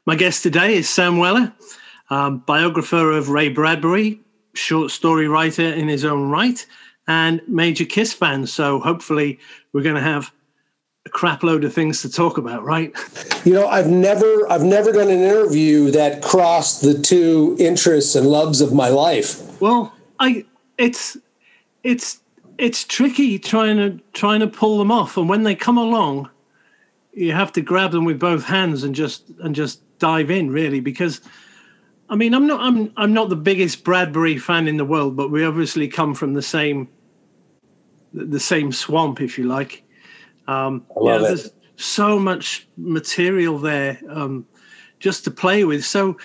My guest today is Sam Weller, biographer of Ray Bradbury, short story writer in his own right, and major Kiss fan. So hopefully we're going to have a crap load of things to talk about, right? You know, I've never done an interview that crossed the two interests and loves of my life. Well, it's tricky trying to pull them off, and when they come along, you have to grab them with both hands and just dive in, really, because I mean, I'm not the biggest Bradbury fan in the world, but we obviously come from the same swamp, if you like. I love it. There's so much material there just to play with. So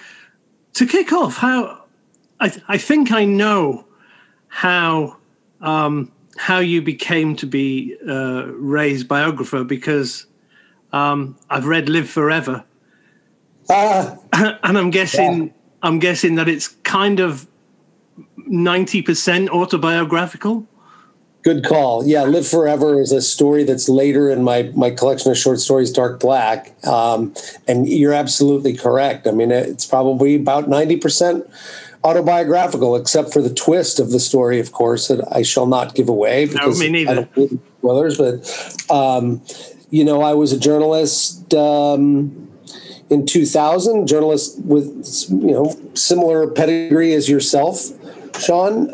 to kick off, I think I know how you became to be Ray's biographer, because I've read Live Forever. And I'm guessing that it's kind of 90% autobiographical. Good call. Yeah, Live Forever is a story that's later in my collection of short stories, Dark Black. And you're absolutely correct. I mean, it's probably about 90% autobiographical, except for the twist of the story, of course, that I shall not give away because me neither. I don't believe in spoilers. But, you know, I was a journalist in 2000, journalist with, you know, similar pedigree as yourself, Sean.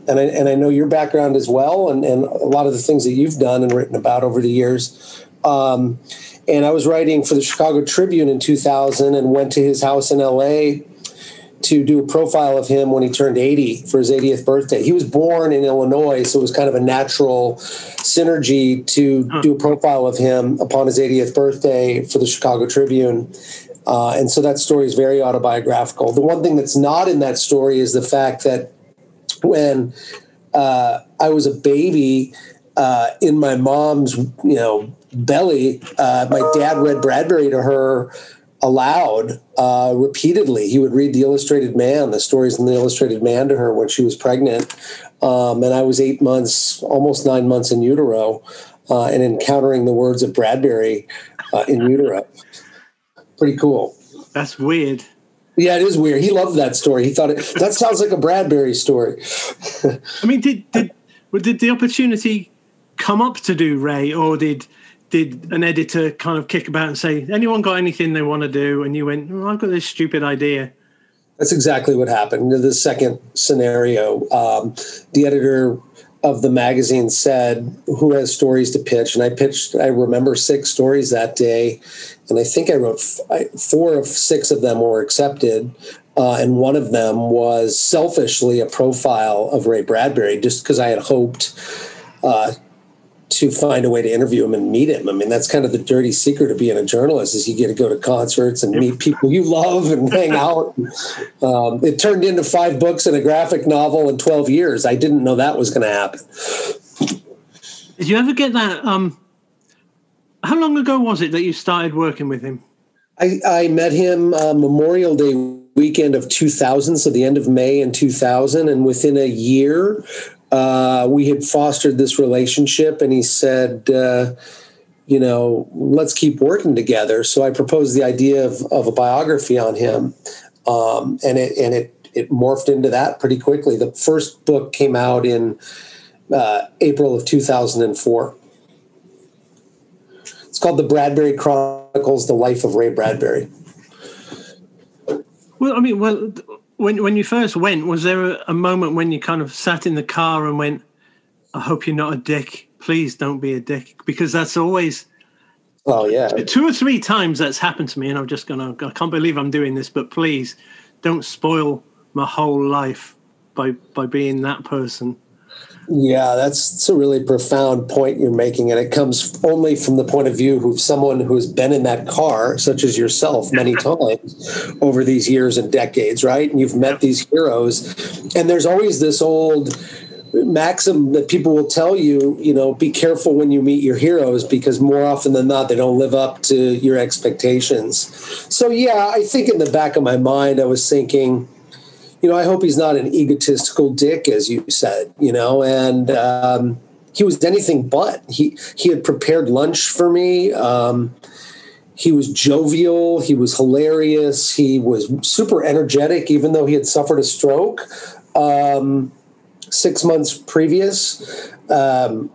And I know your background as well, and a lot of the things that you've done and written about over the years. And I was writing for the Chicago Tribune in 2000 and went to his house in L.A. to do a profile of him when he turned 80 for his 80th birthday. He was born in Illinois, so it was kind of a natural synergy to do a profile of him upon his 80th birthday for the Chicago Tribune. And so that story is very autobiographical. The one thing that's not in that story is the fact that when I was a baby in my mom's, belly, my dad read Bradbury to her aloud repeatedly. He would read The Illustrated Man, the stories in The Illustrated Man to her when she was pregnant. And I was 8 months, almost 9 months in utero, and encountering the words of Bradbury in utero. Pretty cool. That's weird. Yeah, it is weird. He loved that story. He thought that sounds like a Bradbury story. I mean, did the opportunity come up to do Ray, or did an editor kind of kick about and say, anyone got anything they want to do? And you went, oh, I've got this stupid idea. That's exactly what happened. The second scenario, the editor of the magazine said, who has stories to pitch? And I pitched, I remember 6 stories that day. And I think I wrote 4 of 6 of them were accepted. And one of them was selfishly a profile of Ray Bradbury, just because I had hoped to find a way to interview him and meet him. I mean, that's kind of the dirty secret of being a journalist, is you get to go to concerts and meet people you love and hang out. It turned into 5 books and a graphic novel in 12 years. I didn't know that was going to happen. Did you ever get that? How long ago was it that you started working with him? I met him Memorial Day weekend of 2000, so the end of May in 2000. And within a year, we had fostered this relationship, and he said, let's keep working together. So I proposed the idea of a biography on him, and it morphed into that pretty quickly. The first book came out in April of 2004. It's called The Bradbury Chronicles: The Life of Ray Bradbury. Well, I mean, when you first went, was there a moment when you kind of sat in the car and went, I hope you're not a dick. Please don't be a dick. Because that's always... Oh, yeah. 2 or 3 times that's happened to me, and I'm just going to... I can't believe I'm doing this, but please don't spoil my whole life by being that person. Yeah, that's a really profound point you're making, and it comes only from the point of view of someone who's been in that car, such as yourself, many times over these years and decades, right? And you've met these heroes, and there's always this old maxim that people will tell you, be careful when you meet your heroes, because more often than not, they don't live up to your expectations. So, yeah, I think in the back of my mind, I was thinking, I hope he's not an egotistical dick, as you said, and he was anything but. He had prepared lunch for me. He was jovial. He was hilarious. He was super energetic, even though he had suffered a stroke 6 months previous. And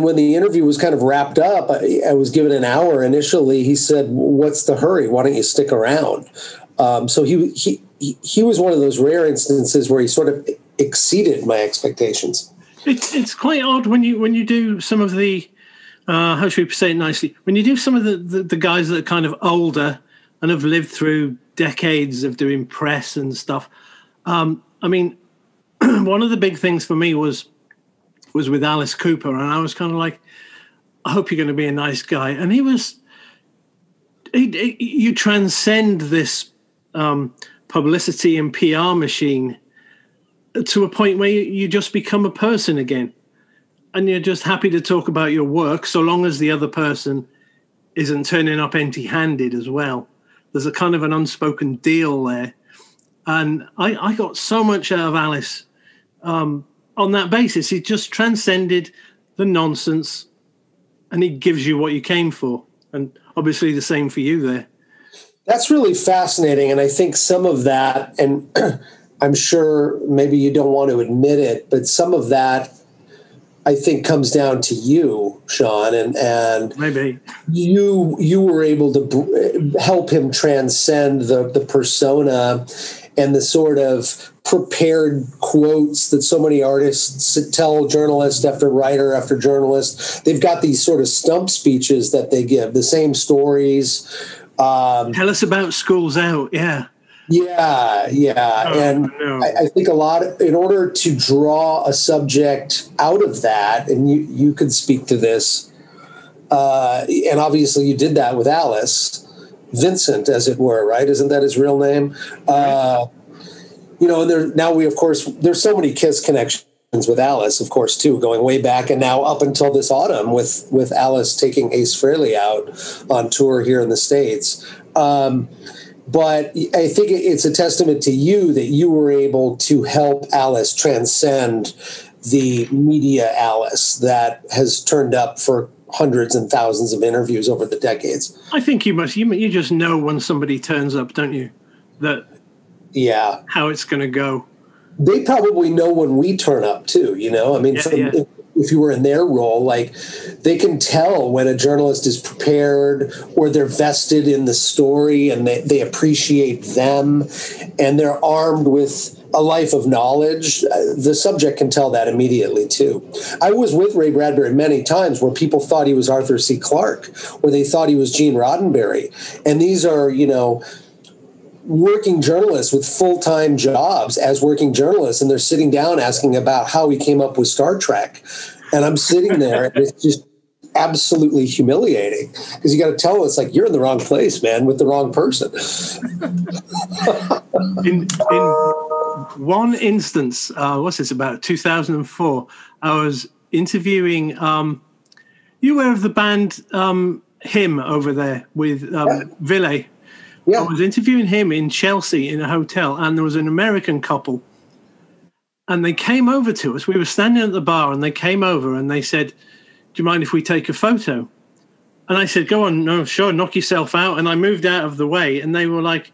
when the interview was kind of wrapped up, I was given an hour initially. He said, "What's the hurry? Why don't you stick around?" So he was one of those rare instances where he sort of exceeded my expectations. It's quite odd when you do some of the how should we say it nicely? When you do some of the guys that are kind of older and have lived through decades of doing press and stuff. I mean, one of the big things for me was with Alice Cooper, and I was kind of like, I hope you're going to be a nice guy. And you transcend this publicity and PR machine to a point where you just become a person again. And you're just happy to talk about your work so long as the other person isn't turning up empty-handed as well. There's a kind of an unspoken deal there. And I got so much out of Alice on that basis. He just transcended the nonsense and he gives you what you came for. And obviously the same for you there. That's really fascinating. And I think some of that, and I'm sure maybe you don't want to admit it, but some of that I think comes down to you, Sean, and maybe you were able to help him transcend the persona and the sort of prepared quotes that so many artists tell journalist after writer after journalist. They've got these sort of stump speeches that they give, the same stories. Tell us about School's Out, yeah. Yeah. And no. I think in order to draw a subject out of that, and you could speak to this, and obviously you did that with Alice, Vincent, as it were, right? Isn't that his real name? Right. And there's so many Kiss connections with Alice, of course, too, going way back, and now up until this autumn with Alice taking Ace Frehley out on tour here in the States. But I think it's a testament to you that you were able to help Alice transcend the media Alice that has turned up for hundreds and thousands of interviews over the decades. I think you just know when somebody turns up, don't you? How it's going to go. They probably know when we turn up too, I mean, if you were in their role, like they can tell when a journalist is prepared or they're vested in the story and they appreciate them and they're armed with a life of knowledge. The subject can tell that immediately too. I was with Ray Bradbury many times where people thought he was Arthur C. Clarke, or they thought he was Gene Roddenberry. And these are, working journalists with full-time jobs as working journalists, and they're sitting down asking about how he came up with Star Trek. And I'm sitting there, and it's just absolutely humiliating because you got to tell us, like, you're in the wrong place, man, with the wrong person. in one instance, what's this, about 2004, I was interviewing, you aware of the band Him over there with Ville? Yeah. I was interviewing him in Chelsea in a hotel, and there was an American couple, and they came over to us. We were standing at the bar, and they came over, and they said, "Do you mind if we take a photo?" And I said, "Go on, no, sure, knock yourself out." And I moved out of the way, and they were like,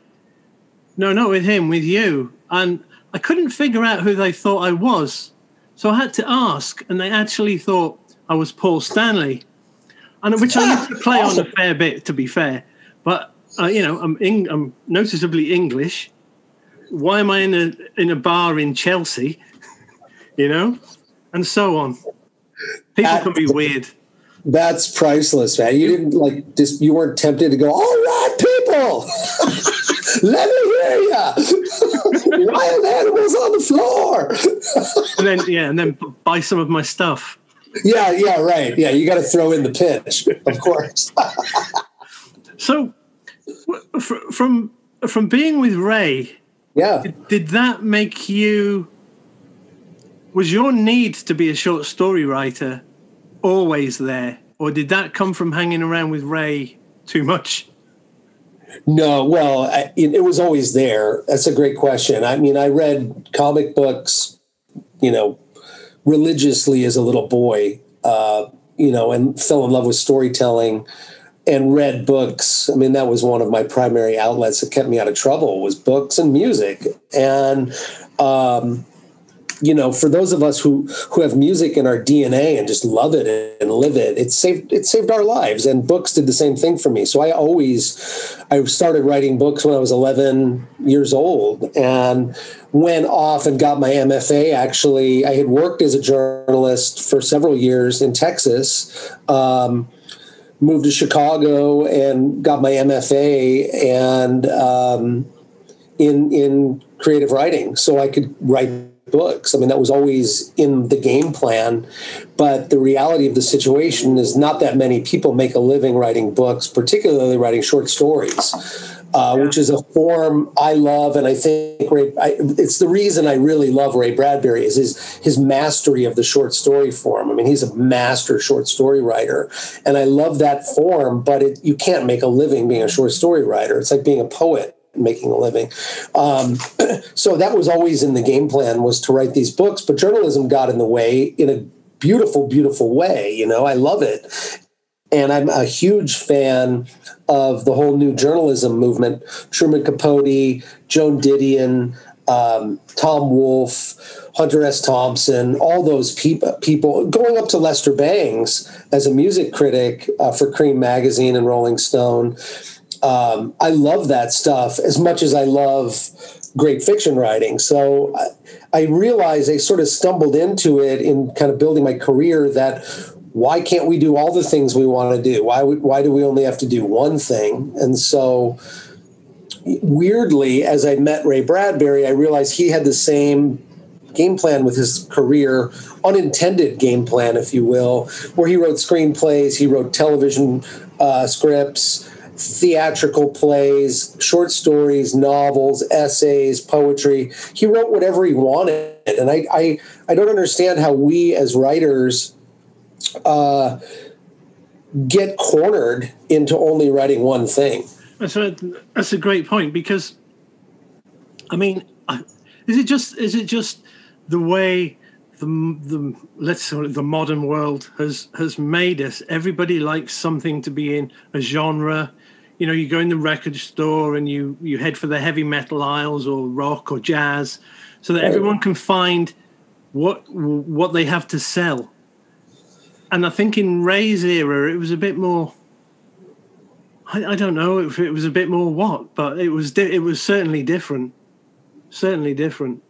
"No, not with him, with you." And I couldn't figure out who they thought I was, so I had to ask, and they actually thought I was Paul Stanley, and which I used to play on a fair bit, to be fair, but. I'm noticeably English. Why am I in a bar in Chelsea? And so on. People can be weird. That's priceless, man. You didn't you weren't tempted to go, "All right, people, let me hear you. Wild animals on the floor." and then buy some of my stuff. Yeah, right. Yeah, you got to throw in the pitch, of course. So. From being with Ray, did that make you? Was your need to be a short story writer always there, or did that come from hanging around with Ray too much? No, well, it was always there. That's a great question. I mean, I read comic books, religiously as a little boy, and fell in love with storytelling. and read books. I mean, that was one of my primary outlets that kept me out of trouble, was books and music. And, for those of us who have music in our DNA and just love it and live it, it saved our lives. And books did the same thing for me. So I started writing books when I was 11 years old and went off and got my MFA. Actually, I had worked as a journalist for several years in Texas, moved to Chicago and got my MFA and in creative writing, so I could write books. I mean, that was always in the game plan, but the reality of the situation is not that many people make a living writing books, particularly writing short stories, which is a form I love. And I think it's the reason I really love Ray Bradbury is his mastery of the short story form. I mean, he's a master short story writer, and I love that form, but you can't make a living being a short story writer. It's like being a poet making a living. So that was always in the game plan, was to write these books, but journalism got in the way in a beautiful, beautiful way. I love it. And I'm a huge fan of the whole new journalism movement. Truman Capote, Joan Didion, Tom Wolfe, Hunter S. Thompson, all those people, going up to Lester Bangs as a music critic for Cream Magazine and Rolling Stone. I love that stuff as much as I love great fiction writing. So I realized I sort of stumbled into it in kind of building my career, that why can't we do all the things we want to do? Why do we only have to do one thing? And so weirdly, as I met Ray Bradbury, I realized he had the same game plan with his career, unintended game plan, if you will, where he wrote screenplays, he wrote television scripts, theatrical plays, short stories, novels, essays, poetry. He wrote whatever he wanted. And I don't understand how we as writers get cornered into only writing one thing. That's a great point, because, I mean, is it just the way the modern world has made us? Everybody likes something to be in a genre. You go in the record store and you head for the heavy metal aisles or rock or jazz, so that everyone can find what they have to sell. And I think in Ray's era, it was a bit more. I don't know if it was a bit more but it was certainly different. Certainly different.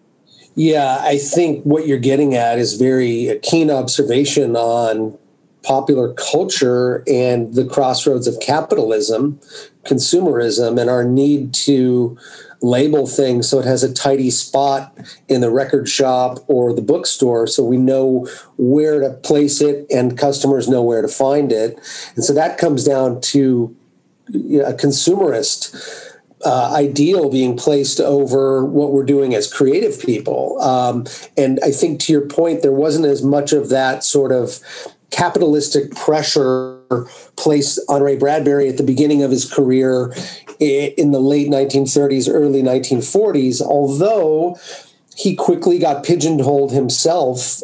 Yeah, I think what you're getting at is very keen observation on popular culture and the crossroads of capitalism, consumerism, and our need to label things so it has a tidy spot in the record shop or the bookstore, so we know where to place it and customers know where to find it. And so that comes down to a consumerist ideal being placed over what we're doing as creative people. And I think, to your point, there wasn't as much of that sort of capitalistic pressure placed on Ray Bradbury at the beginning of his career in the late 1930s, early 1940s, although he quickly got pigeonholed himself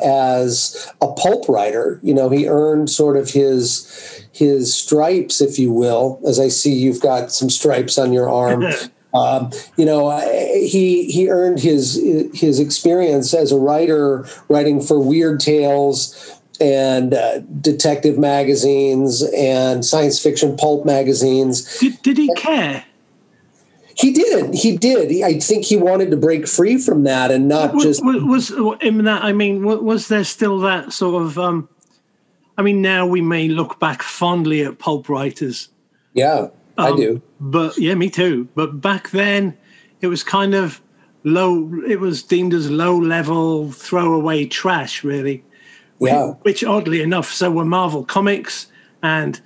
as a pulp writer. He earned sort of his stripes, if you will, as I see you've got some stripes on your arm. He earned his experience as a writer, writing for Weird Tales and detective magazines and science fiction pulp magazines. Did he care? He did. I think he wanted to break free from that and not just... Was in that, I mean, was there still that sort of... I mean, now we may look back fondly at pulp writers. Yeah, I do. But yeah, me too. But back then, it was kind of low. It was deemed as low-level, throwaway trash, really. Yeah. Which, oddly enough, so were Marvel Comics and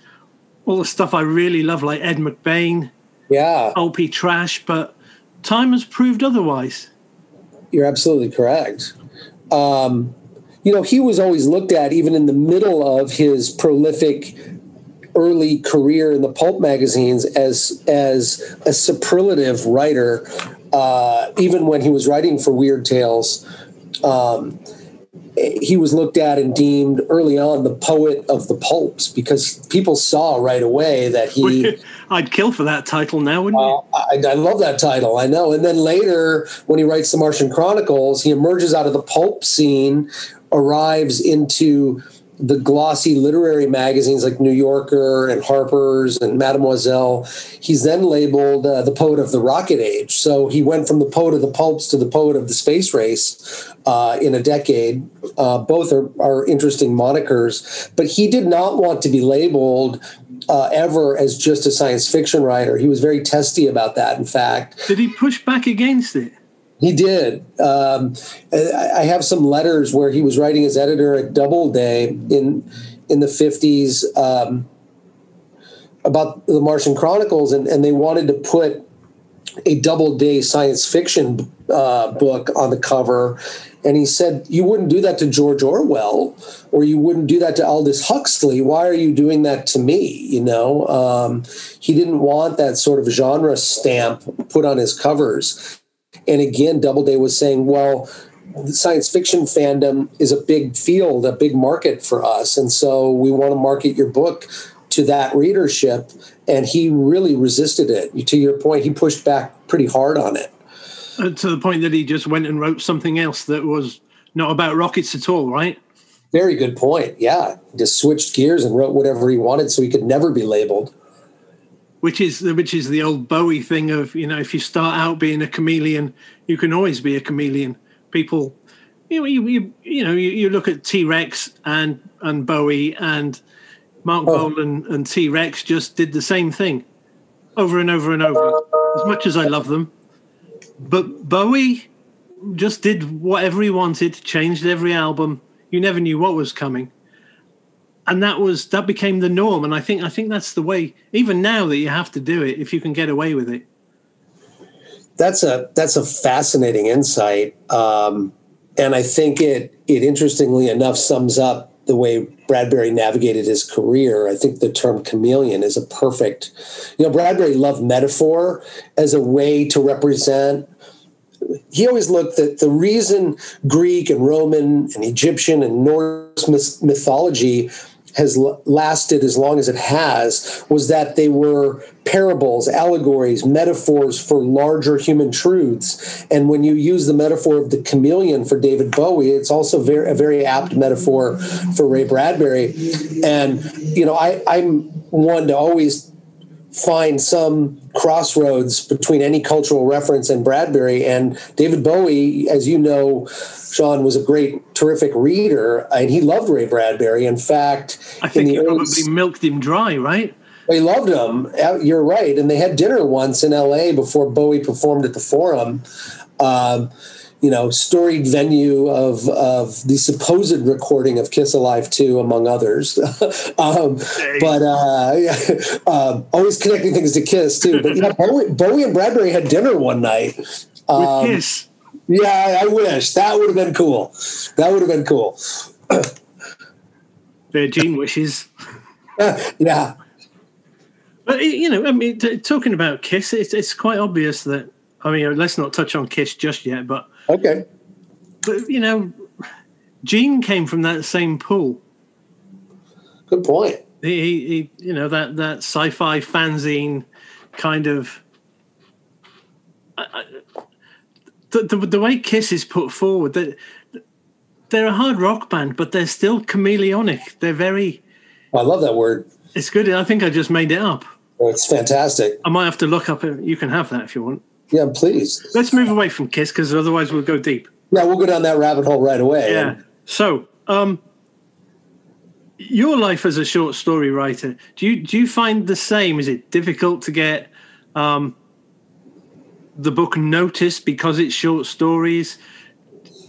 all the stuff I really love, like Ed McBain. Yeah. Pulpy trash, but time has proved otherwise. You're absolutely correct. He was always looked at, even in the middle of his prolific early career in the pulp magazines, as a superlative writer, even when he was writing for Weird Tales. he was looked at and deemed early on the poet of the pulps, because people saw right away that he... I'd kill for that title now, wouldn't you? I love that title, I know. And then later, when he writes the Martian Chronicles, he emerges out of the pulp scene, arrives into the glossy literary magazines like New Yorker and Harper's and Mademoiselle. He's then labeled the poet of the rocket age. So he went from the poet of the pulps to the poet of the space race in a decade. Both are interesting monikers, but he did not want to be labeled ever as just a science fiction writer. He was very testy about that, in fact. Did he push back against it? He did. I have some letters where he was writing as editor at Doubleday in the 50s about the Martian Chronicles, and they wanted to put a Doubleday science fiction book on the cover. And he said, you wouldn't do that to George Orwell, or you wouldn't do that to Aldous Huxley. Why are you doing that to me? You know, he didn't want that sort of genre stamp put on his covers. And again, Doubleday was saying, well, science fiction fandom is a big field, a big market for us. And so we want to market your book to that readership. And he really resisted it. To your point, he pushed back pretty hard on it. To the point that he just went and wrote something else that was not about rockets at all, right? Very good point. Yeah. He just switched gears and wrote whatever he wanted so he could never be labeled. Which is the old Bowie thing of, you know, if you start out being a chameleon, you can always be a chameleon. People, you look at T-Rex and Bowie, and Mark Bolan and T-Rex just did the same thing over and over and over, as much as I love them. But Bowie just did whatever he wanted, changed every album. You never knew what was coming. And that became the norm. And I think that's the way, even now, that you have to do it if you can get away with it. That's a fascinating insight. And I think it interestingly enough sums up the way Bradbury navigated his career. I think the term chameleon is a perfect, Bradbury loved metaphor as a way to represent. He always looked at the reason Greek and Roman and Egyptian and Norse mythology has lasted as long as it has was that they were parables, allegories, metaphors for larger human truths. And when you use the metaphor of the chameleon for David Bowie, it's also a very apt metaphor for Ray Bradbury. And, I'm one to always find some crossroads between any cultural reference and Bradbury. And David Bowie, as you know, Sean, was a terrific reader, and he loved Ray Bradbury. In fact, I think he probably milked him dry, right? He loved him. You're right. And they had dinner once in L.A. before Bowie performed at the Forum. Storied venue of the supposed recording of Kiss Alive 2, among others. Always connecting things to Kiss, too. But Bowie and Bradbury had dinner one night. With Kiss. Yeah, I wish. That would have been cool. Their Gene wishes. Yeah. But, talking about Kiss, it's quite obvious that, let's not touch on Kiss just yet, but... Okay. But, Gene came from that same pool. Good point. He that sci-fi fanzine kind of... The way Kiss is put forward, they're a hard rock band, but they're still chameleonic. They're very... I love that word. It's good. I think I just made it up. Oh, it's fantastic. I might have to look up. You can have that if you want. Yeah, please. Let's move away from Kiss, because otherwise we'll go deep. Yeah, we'll go down that rabbit hole right away. Yeah. So, your life as a short story writer, do you find the same? Is it difficult to get the book noticed because it's short stories?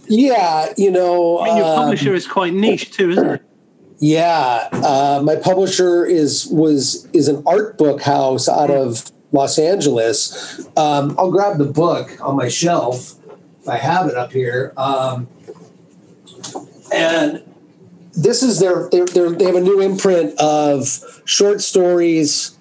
Yeah, your publisher is quite niche too, isn't it? Yeah, my publisher is an art book house out of Los Angeles. I'll grab the book on my shelf if I have it up here. And this is they have a new imprint of short stories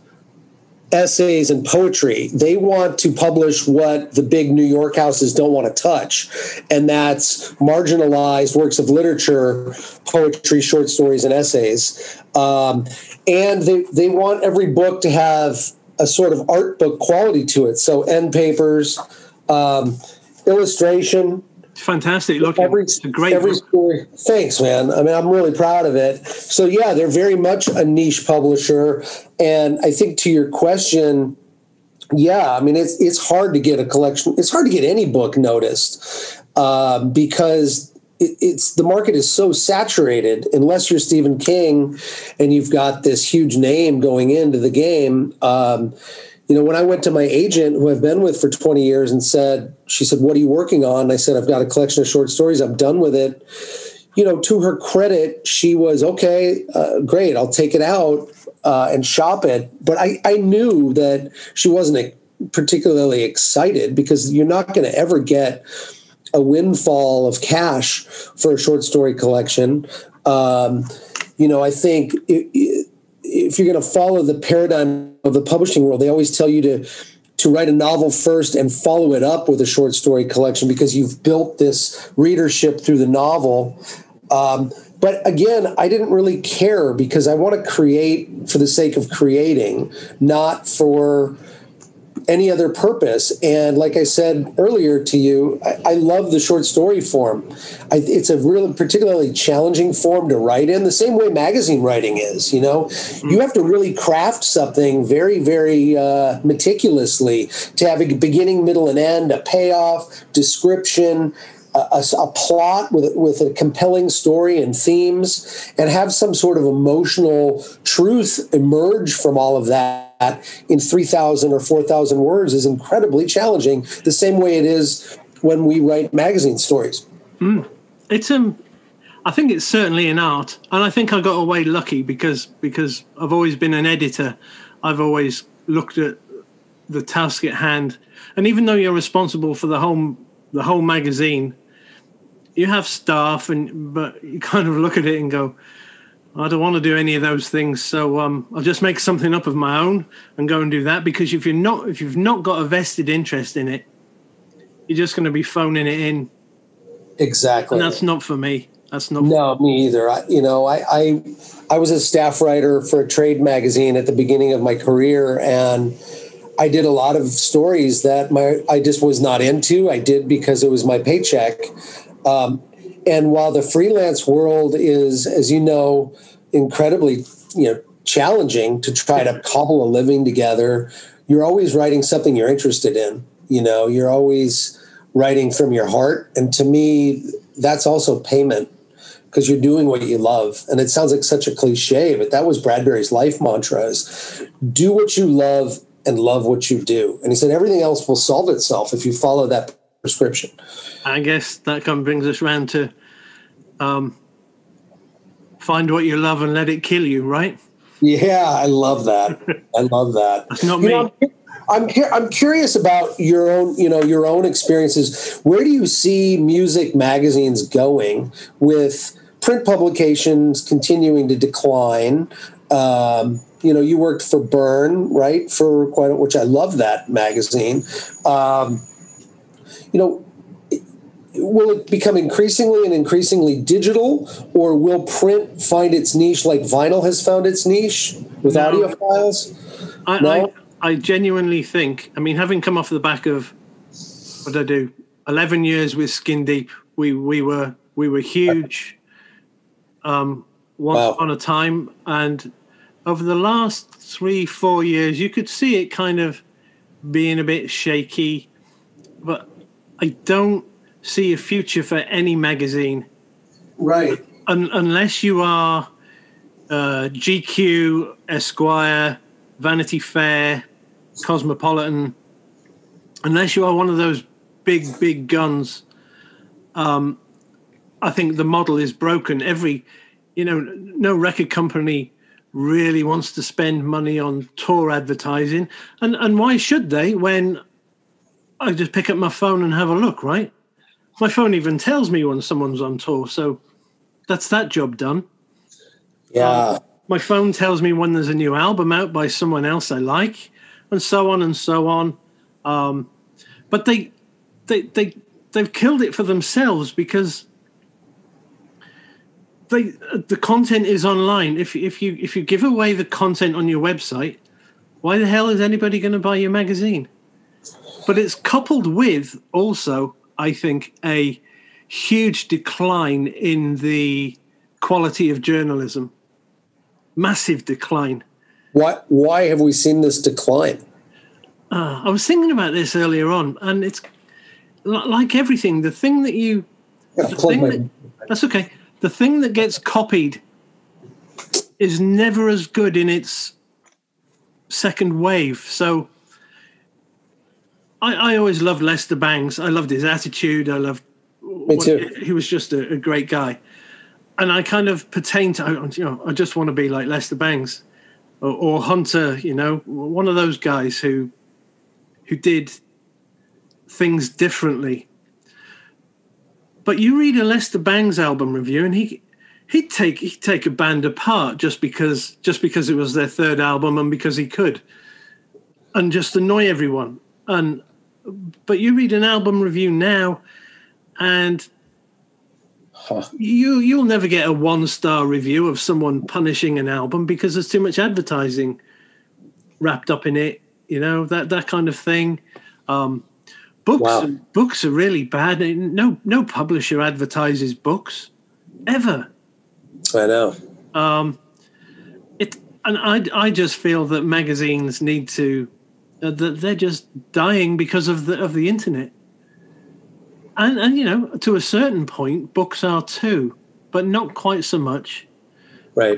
essays and poetry. They want to publish what the big New York houses don't want to touch, and that's marginalized works of literature, poetry, short stories, and essays. And they want every book to have a sort of art book quality to it. So end papers, illustration. It's fantastic looking. It's a great story. Thanks, man. I mean, I'm really proud of it. So yeah, they're very much a niche publisher. And I think to your question, yeah, I mean, it's hard to get a collection. It's hard to get any book noticed because it's the market is so saturated. Unless you're Stephen King and you've got this huge name going into the game. When I went to my agent, who I've been with for 20 years, and she said, "What are you working on?" And I said, "I've got a collection of short stories. I'm done with it." To her credit, she was, "Okay, great. I'll take it out and shop it." But I knew that she wasn't particularly excited because you're not going to ever get a windfall of cash for a short story collection. I think if you're going to follow the paradigm of the publishing world, they always tell you to write a novel first and follow it up with a short story collection because you've built this readership through the novel. But again, I didn't really care because I want to create for the sake of creating, not for any other purpose. And like I said earlier to you, I love the short story form. It's a really particularly challenging form to write in, the same way magazine writing is. You have to really craft something very, very meticulously to have a beginning, middle, and end, a payoff, description, a plot with a compelling story and themes, and have some sort of emotional truth emerge from all of that in 3,000 or 4,000 words is incredibly challenging, the same way it is when we write magazine stories. It's I think it's certainly an art, and I think I got away lucky because I've always been an editor. I've always looked at the task at hand, and even though you're responsible for the whole magazine, you have staff, but you kind of look at it and go, I don't want to do any of those things, so I'll just make something up of my own and go and do that. Because if you've not got a vested interest in it, you're just going to be phoning it in. Exactly, and that's not for me. That's not. No, me either. I was a staff writer for a trade magazine at the beginning of my career, and I did a lot of stories that I just was not into. I did because it was my paycheck. And while the freelance world is, as you know, incredibly, challenging to try to cobble a living together, you're always writing something you're interested in. You're always writing from your heart. And to me, that's also payment because you're doing what you love. And it sounds like such a cliche, but that was Bradbury's life mantra is do what you love and love what you do. And he said, everything else will solve itself if you follow that prescription. I guess that kind of brings us round to find what you love and let it kill you, right? Yeah, I love that. I love that. That's not me. I'm curious about your own experiences. Where do you see music magazines going with print publications continuing to decline? You worked for Burn, right? For which I love that magazine. Will it become increasingly digital, or will print find its niche like vinyl has found its niche with audiophiles? I genuinely think, having come off the back of, 11 years with Skin Deep, we were huge once upon a time, and over the last 3-4 years, you could see it kind of being a bit shaky, but I don't see a future for any magazine, right? Unless you are GQ, Esquire, Vanity Fair, Cosmopolitan. Unless you are one of those big guns, I think the model is broken. No record company really wants to spend money on tour advertising, and why should they when I just pick up my phone and have a look, right? My phone even tells me when someone's on tour, so that's that job done. Yeah. My phone tells me when there's a new album out by someone else I like, and so on and so on. But they've killed it for themselves because the content is online. If you give away the content on your website, why the hell is anybody going to buy your magazine? But it's coupled with also, I think, a huge decline in the quality of journalism. Massive decline. Why have we seen this decline? I was thinking about this earlier on, and it's like everything. The thing that that's okay. The thing that gets copied is never as good in its second wave. So I always loved Lester Bangs. I loved his attitude. Me too. He was just a great guy. And I kind of pertain to, I just want to be like Lester Bangs or Hunter, one of those guys who did things differently. But you read a Lester Bangs album review, and he'd take a band apart just because it was their third album and because he could, and just annoy everyone. But you read an album review now, and you'll never get a 1-star review of someone punishing an album because there's too much advertising wrapped up in it. That kind of thing. Books are really bad. No publisher advertises books ever. I know. I just feel that magazines need to. That they're just dying because of the internet. And to a certain point, books are too, but not quite so much. Right.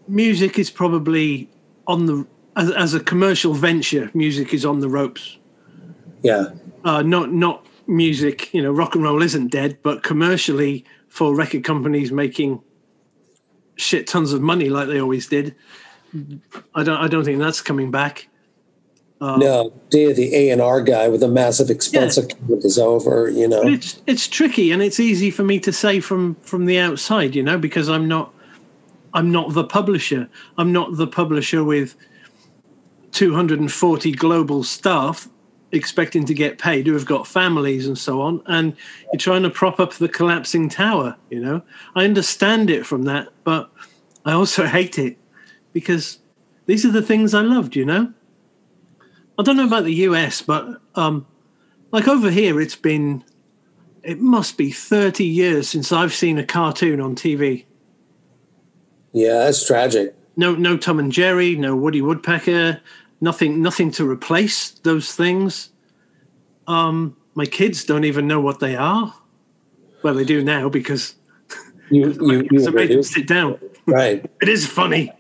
Music is probably as a commercial venture. Music is on the ropes. Yeah. Not music. Rock and roll isn't dead, but commercially, for record companies making shit tons of money like they always did, I don't think that's coming back. No, the A&R guy with a massive expense account is over. But it's tricky, and it's easy for me to say from the outside, because I'm not the publisher. I'm not the publisher with 240 global staff expecting to get paid who have got families and so on, and you're trying to prop up the collapsing tower. I understand it from that, but I also hate it because these are the things I loved. I don't know about the US, but like over here, it must be 30 years since I've seen a cartoon on TV. Yeah, that's tragic. No Tom and Jerry, no Woody Woodpecker, nothing to replace those things. My kids don't even know what they are. Well, they do now because I made them sit down. Right. It is funny.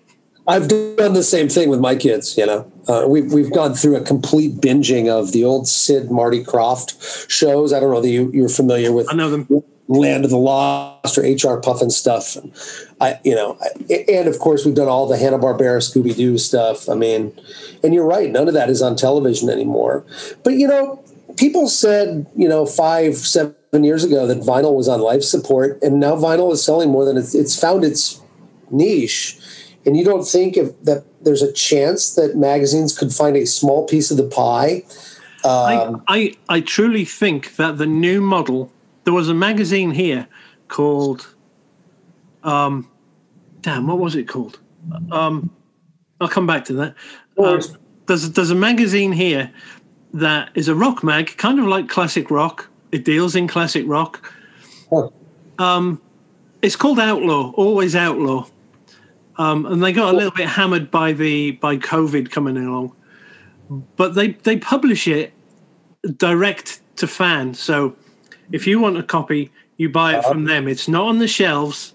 I've done the same thing with my kids. We've gone through a complete binging of the old Sid Marty Krofft shows. I don't know that you're familiar with. I know them. Land of the Lost or H.R. Puffin stuff. And of course we've done all the Hanna-Barbera Scooby-Doo stuff. And you're right, none of that is on television anymore. But people said 5-7 years ago that vinyl was on life support, and now vinyl is selling more than it's found its niche. And you don't think that there's a chance that magazines could find a small piece of the pie? I truly think that the new model. There was a magazine here called, what was it called? I'll come back to that. There's a magazine here that is a rock mag, kind of like classic rock. It deals in classic rock. Oh. It's called Outlaw, Always Outlaw. And they got a little bit hammered by COVID coming along. But they publish it direct to fan. So if you want a copy, you buy it from them. It's not on the shelves.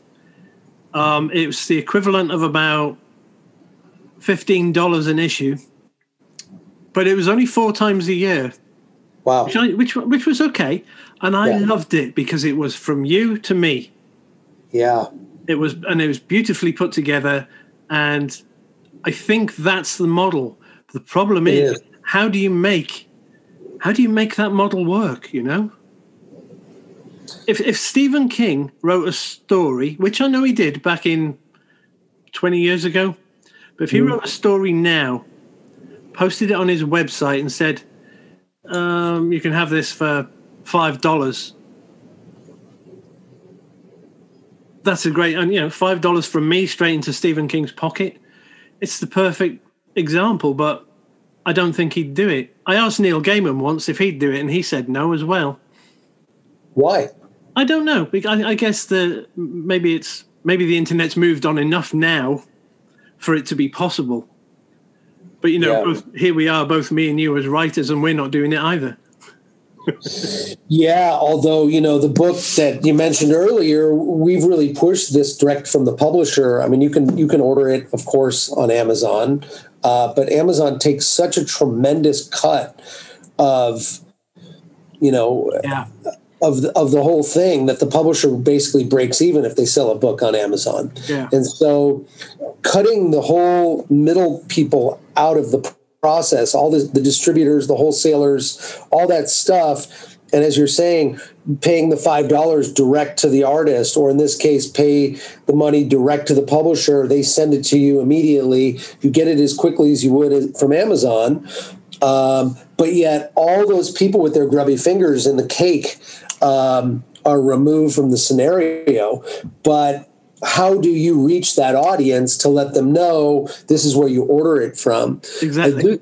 It's the equivalent of about $15 an issue. But it was only 4 times a year. Wow. Which was okay. And I loved it because it was from you to me. Yeah. It was beautifully put together. And I think that's the model. The problem is how do you make that model work, If Stephen King wrote a story, which I know he did back in 20 years ago, but if he wrote a story now posted it on his website and said, you can have this for $5. That's a great, and $5 from me straight into Stephen King's pocket. It's the perfect example, but I don't think he'd do it. I asked Neil Gaiman once if he'd do it, and he said no as well. Why? I don't know. I guess maybe the internet's moved on enough now for it to be possible. But here we are, both me and you as writers, and we're not doing it either. Yeah, although the book that you mentioned earlier, we've really pushed this direct from the publisher. I mean, you can order it, of course, on Amazon, but Amazon takes such a tremendous cut of of the whole thing that the publisher basically breaks even if they sell a book on Amazon. Yeah. And so cutting the whole middle people out of the process, all the distributors, the wholesalers, all that stuff. And as you're saying, paying the $5 direct to the artist, or in this case, pay the money direct to the publisher. They send it to you immediately. You get it as quickly as you would from Amazon. But yet all those people with their grubby fingers in the cake are removed from the scenario. But how do you reach that audience to let them know this is where you order it from? Exactly.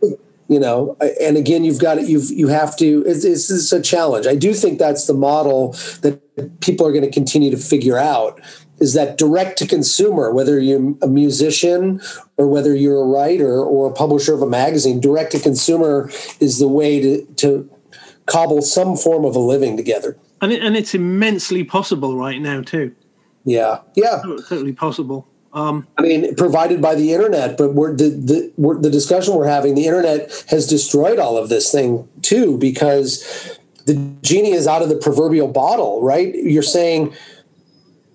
And again, you have to, it's a challenge. I do think that's the model that people are going to continue to figure out, is that direct to consumer, whether you're a musician or whether you're a writer or a publisher of a magazine, direct to consumer is the way to cobble some form of a living together. And it's immensely possible right now too. Yeah. Totally possible. Provided by the internet, but the discussion we're having, the internet has destroyed all of this thing too, because the genie is out of the proverbial bottle, right? You're saying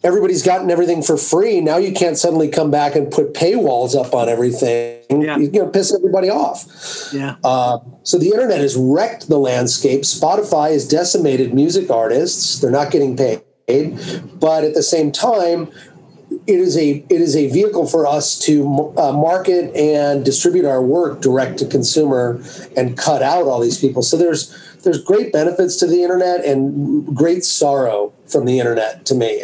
everybody's gotten everything for free. Now you can't suddenly come back and put paywalls up on everything. Yeah. You're going to piss everybody off. Yeah. So the internet has wrecked the landscape. Spotify has decimated music artists. They're not getting paid. But at the same time, it is a vehicle for us to market and distribute our work direct to consumer and cut out all these people. So there's great benefits to the internet and great sorrow from the internet to me.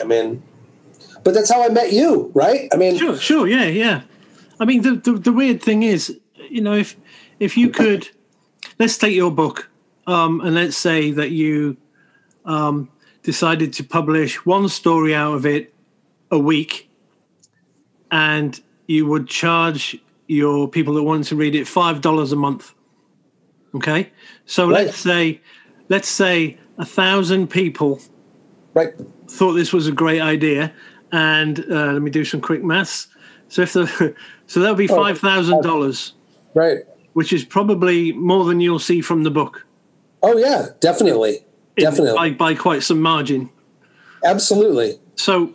But that's how I met you, right? Sure, yeah. The weird thing is, if you could, let's take your book, and let's say that you decided to publish one story out of it a week, and you would charge your people that wanted to read it $5 a month. Okay, so right. let's say 1,000 people right thought this was a great idea, and let me do some quick maths. So so that would be $5,000, right? Which is probably more than you'll see from the book. Oh yeah, definitely. By quite some margin. Absolutely. So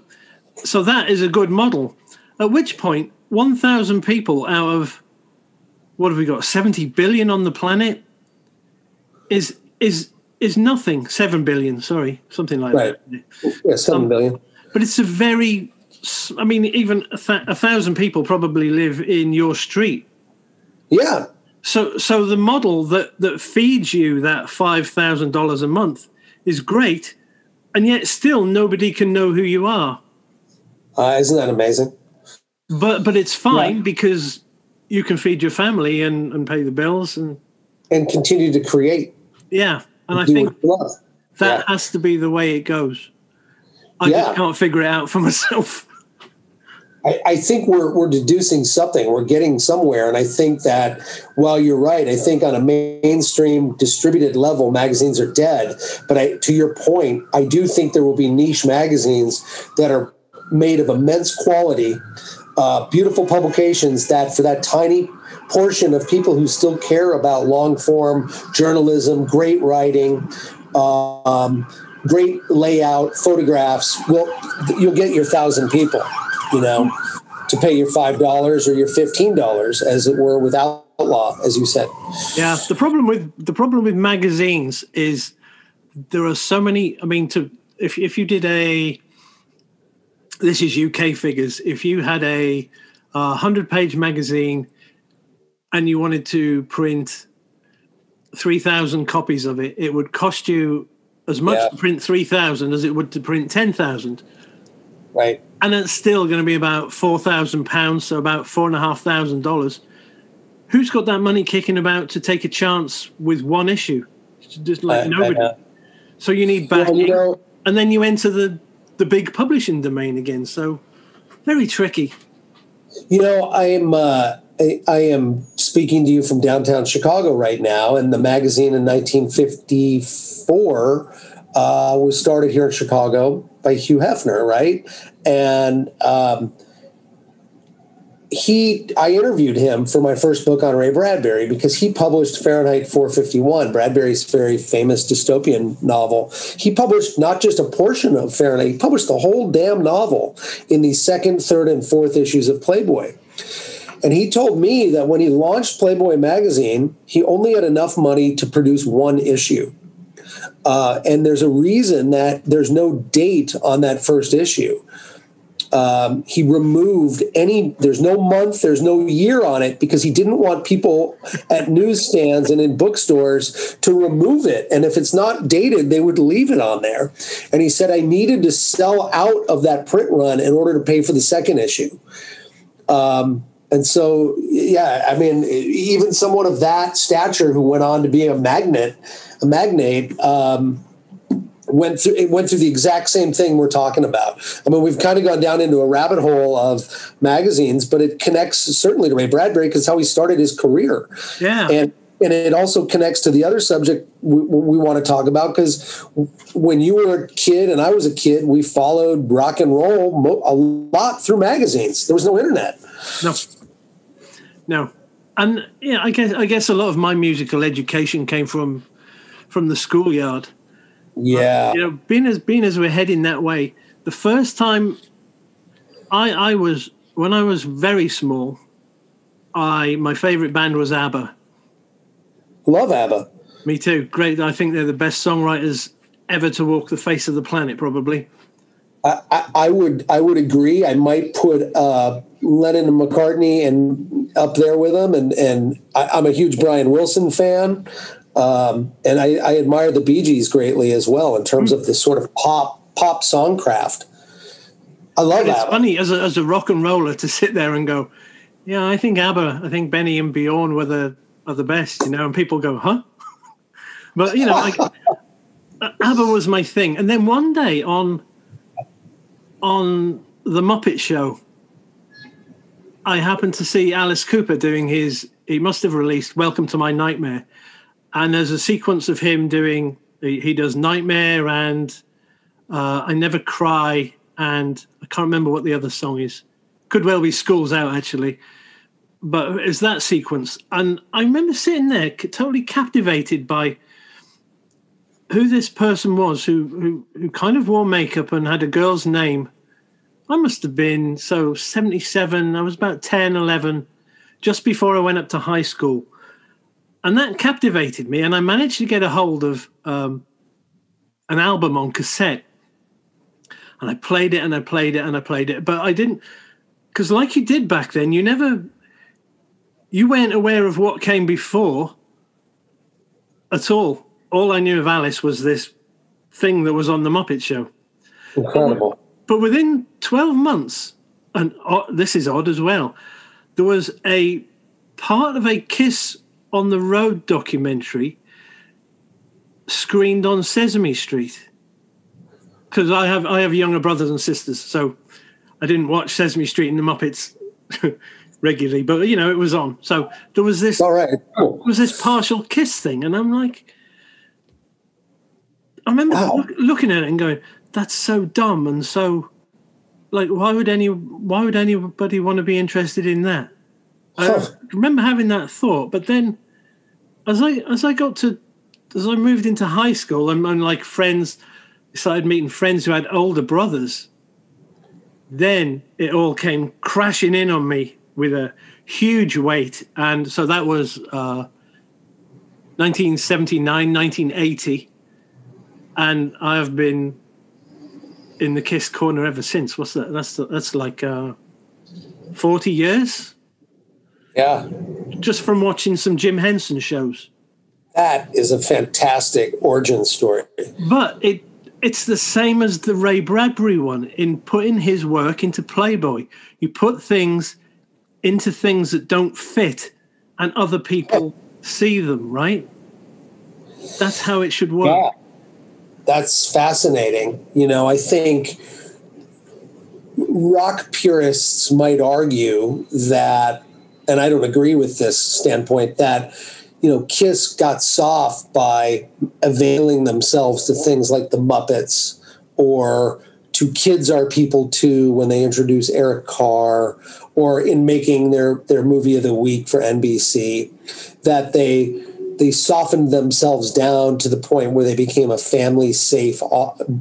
that is a good model. At which point, 1,000 people out of, what have we got, 70 billion on the planet is nothing. 7 billion, sorry, something like that. Yeah, 7 billion. But it's a very, even 1,000 people probably live in your street. Yeah. So the model that feeds you that $5,000 a month is great, and yet still nobody can know who you are. Isn't that amazing? But it's fine because you can feed your family and pay the bills and continue to create. Yeah, and I think that has to be the way it goes. I just can't figure it out for myself. I think we're deducing something. We're getting somewhere. And I think that, while you're right, I think on a mainstream distributed level, magazines are dead. But to your point, I do think there will be niche magazines that are made of immense quality, beautiful publications that for that tiny portion of people who still care about long form journalism, great writing, great layout, photographs, you'll get your 1,000 people. To pay your $5 or your $15, as it were, with Outlaw, as you said. Yeah, the problem with magazines is there are so many. If you did this is UK figures. If you had a 100-page magazine, and you wanted to print 3,000 copies of it, it would cost you as much to print 3,000 as it would to print 10,000. Right. And it's still going to be about £4,000, so about $4,500. Who's got that money kicking about to take a chance with one issue? Just like nobody. So you need backing, and then you enter the big publishing domain again. So very tricky. I am speaking to you from downtown Chicago right now, and the magazine in 1954 was started here in Chicago by Hugh Hefner, right? And I interviewed him for my first book on Ray Bradbury because he published Fahrenheit 451, Bradbury's very famous dystopian novel. He published not just a portion of Fahrenheit, he published the whole damn novel in the second, third, and fourth issues of Playboy. And he told me that when he launched Playboy magazine, he only had enough money to produce one issue. And there's a reason that there's no date on that first issue. He removed there's no month, there's no year on it because he didn't want people at newsstands and in bookstores to remove it. And if it's not dated, they would leave it on there. And he said, I needed to sell out of that print run in order to pay for the second issue. And so, even someone of that stature who went on to be a magnate, went through the exact same thing we're talking about. I mean, we've kind of gone down into a rabbit hole of magazines, but it connects certainly to Ray Bradbury because how he started his career. Yeah. And it also connects to the other subject we want to talk about because when you were a kid and I was a kid, we followed rock and roll a lot through magazines. There was no internet. No. And I guess a lot of my musical education came from the schoolyard. Yeah. Being as we're heading that way, the first time when I was very small, my favorite band was ABBA. Love ABBA. Me too. Great. I think they're the best songwriters ever to walk the face of the planet, probably. I would agree. I might put Lennon and McCartney up there with them, and I'm a huge Brian Wilson fan, and I admire the Bee Gees greatly as well in terms of this sort of pop songcraft. I love it's ABBA. Funny as a rock and roller to sit there and go, yeah, I think ABBA, I think Benny and Bjorn are the best, and people go, huh? But ABBA was my thing, and then one day on the Muppet Show, I happened to see Alice Cooper doing he must have released Welcome to My Nightmare. And there's a sequence of him he does Nightmare and I Never Cry. And I can't remember what the other song is. Could well be School's Out, actually. But it's that sequence. And I remember sitting there totally captivated by who this person was who kind of wore makeup and had a girl's name. I must have been 77. I was about 10, 11, just before I went up to high school. And that captivated me. And I managed to get a hold of an album on cassette. And I played it and I played it and I played it. But I didn't, because like you did back then, you weren't aware of what came before at all. All I knew of Alice was this thing that was on the Muppet Show. Incredible. But within 12 months, and this is odd as well, there was a part of a Kiss on the Road documentary screened on Sesame Street. Because I have younger brothers and sisters, so I didn't watch Sesame Street and the Muppets regularly, but it was on. So there was this. All right. Cool. Was this partial Kiss thing, and I'm like, I remember looking at it and going, "That's so dumb and so, like, why would anybody want to be interested in that?" I remember having that thought, but then as I moved into high school and like started meeting friends who had older brothers, then it all came crashing in on me with a huge weight. And so that was 1979, 1980. And I have been in the Kiss corner ever since. What's that? That's like 40 years. Yeah. just from watching some Jim Henson shows. That is a fantastic origin story. But it's the same as the Ray Bradbury one in putting his work into Playboy. You put things into things that don't fit and other people see them, right? That's how it should work. Yeah. That's fascinating. I think rock purists might argue that, and I don't agree with this standpoint, that Kiss got soft by availing themselves to things like the Muppets, or to Kids Are People Too when they introduced Eric Carr, or in making their movie of the week for NBC, that they softened themselves down to the point where they became a family-safe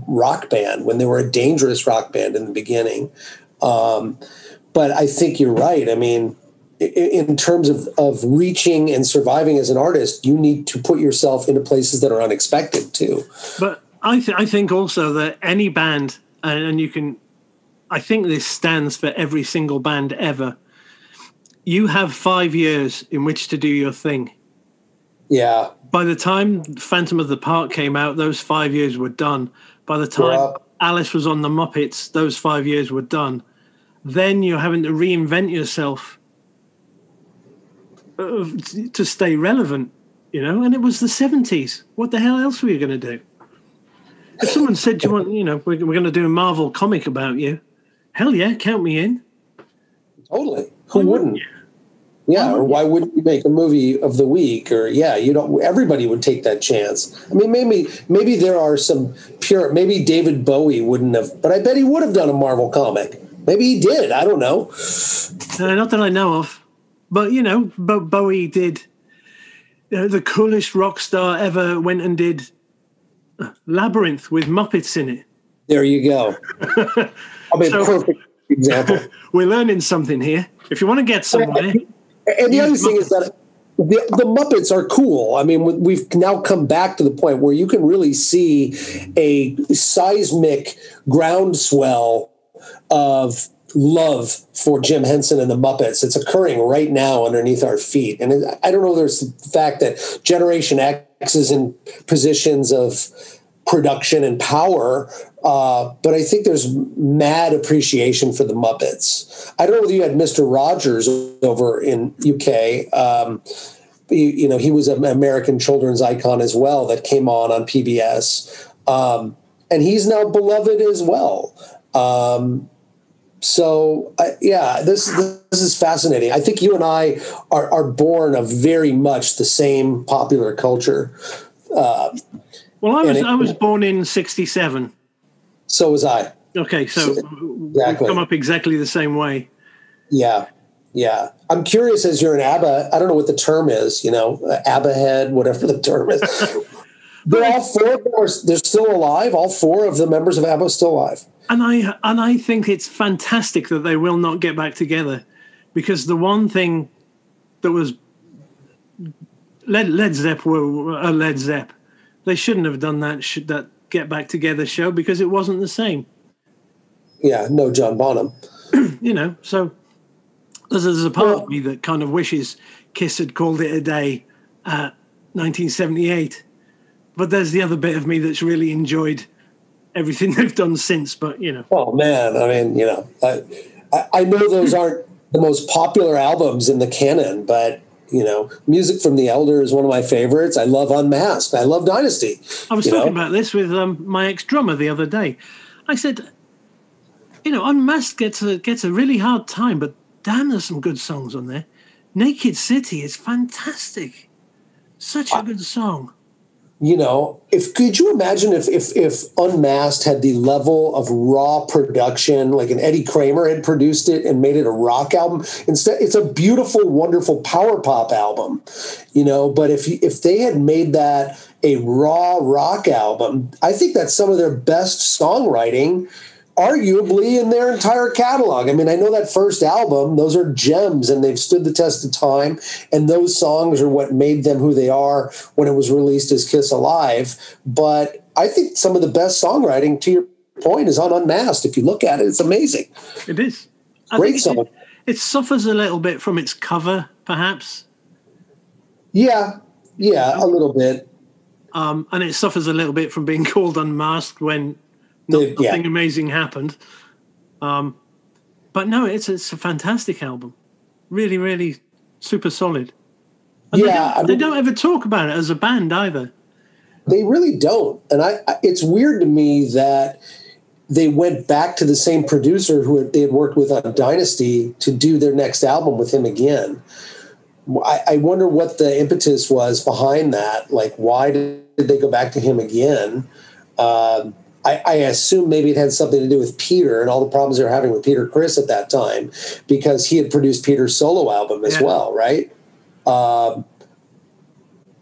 rock band when they were a dangerous rock band in the beginning. But I think you're right. I mean, in terms of reaching and surviving as an artist, you need to put yourself into places that are unexpected too. But I think also that any band, and you can, I think this stands for every single band ever, you have 5 years in which to do your thing. Yeah. By the time Phantom of the Park came out, those 5 years were done. By the time Alice was on the Muppets, those 5 years were done. Then you're having to reinvent yourself to stay relevant, and it was the 70s. What the hell else were you going to do? If someone said, do you want, we're going to do a Marvel comic about you, hell yeah, count me in. Totally. Who wouldn't? Yeah, or why wouldn't you make a movie of the week? Or everybody would take that chance. I mean, maybe there are some maybe David Bowie wouldn't have, but I bet he would have done a Marvel comic. Maybe he did. I don't know. Not that I know of. But, Bowie did, the coolest rock star ever went and did Labyrinth with Muppets in it. There you go. I mean, perfect example. We're learning something here. If you want to get somewhere. And the other thing is that the Muppets are cool. I mean, we've now come back to the point where you can really see a seismic groundswell of love for Jim Henson and the Muppets. It's occurring right now underneath our feet. And I don't know, there's the fact that Generation X is in positions of production and power, but I think there's mad appreciation for the Muppets. I don't know whether you had Mr. Rogers over in UK. He was an American children's icon as well that came on PBS. And he's now beloved as well. This is fascinating. I think you and I are born of very much the same popular culture. I was born in 1967. So was I. Okay, so exactly. We've come up exactly the same way. Yeah. I'm curious, as you're an ABBA, I don't know what the term is, ABBA head, whatever the term is. But all four of them they're still alive. All four of the members of ABBA are still alive. And I think it's fantastic that they will not get back together, because the one thing that was Led Zepp were Led Zepp. They shouldn't have done that Get Back Together show, because it wasn't the same. Yeah, no John Bonham. So there's a part of me that kind of wishes Kiss had called it a day at 1978. But there's the other bit of me that's really enjoyed everything they've done since. But, Oh, man. I mean, I know those aren't the most popular albums in the canon, but, Music from the Elder is one of my favorites. I love Unmasked. I love Dynasty. I was talking about this with my ex-drummer the other day. I said, Unmasked gets a really hard time, but damn, there's some good songs on there. Naked City is fantastic. Such a good song. Could you imagine if Unmasked had the level of raw production, like an Eddie Kramer had produced it and made it a rock album? Instead, it's a beautiful, wonderful power pop album, but if they had made that a raw rock album, I think that's some of their best songwriting, arguably, in their entire catalog. I mean, I know that first album, those are gems, and they've stood the test of time, and those songs are what made them who they are when it was released as Kiss Alive. But I think some of the best songwriting, to your point, is on Unmasked. If you look at it, it's amazing. It is. Great song. it suffers a little bit from its cover, perhaps. Yeah, a little bit. And it suffers a little bit from being called Unmasked when nothing amazing happened. But no, it's a fantastic album. Really, really super solid. And they don't ever talk about it as a band either. They really don't. And it's weird to me that they went back to the same producer who they had worked with on Dynasty to do their next album with him again. I wonder what the impetus was behind that. Like, why did they go back to him again? I assume maybe it had something to do with Peter and all the problems they were having with Peter Criss at that time, because he had produced Peter's solo album as well, right?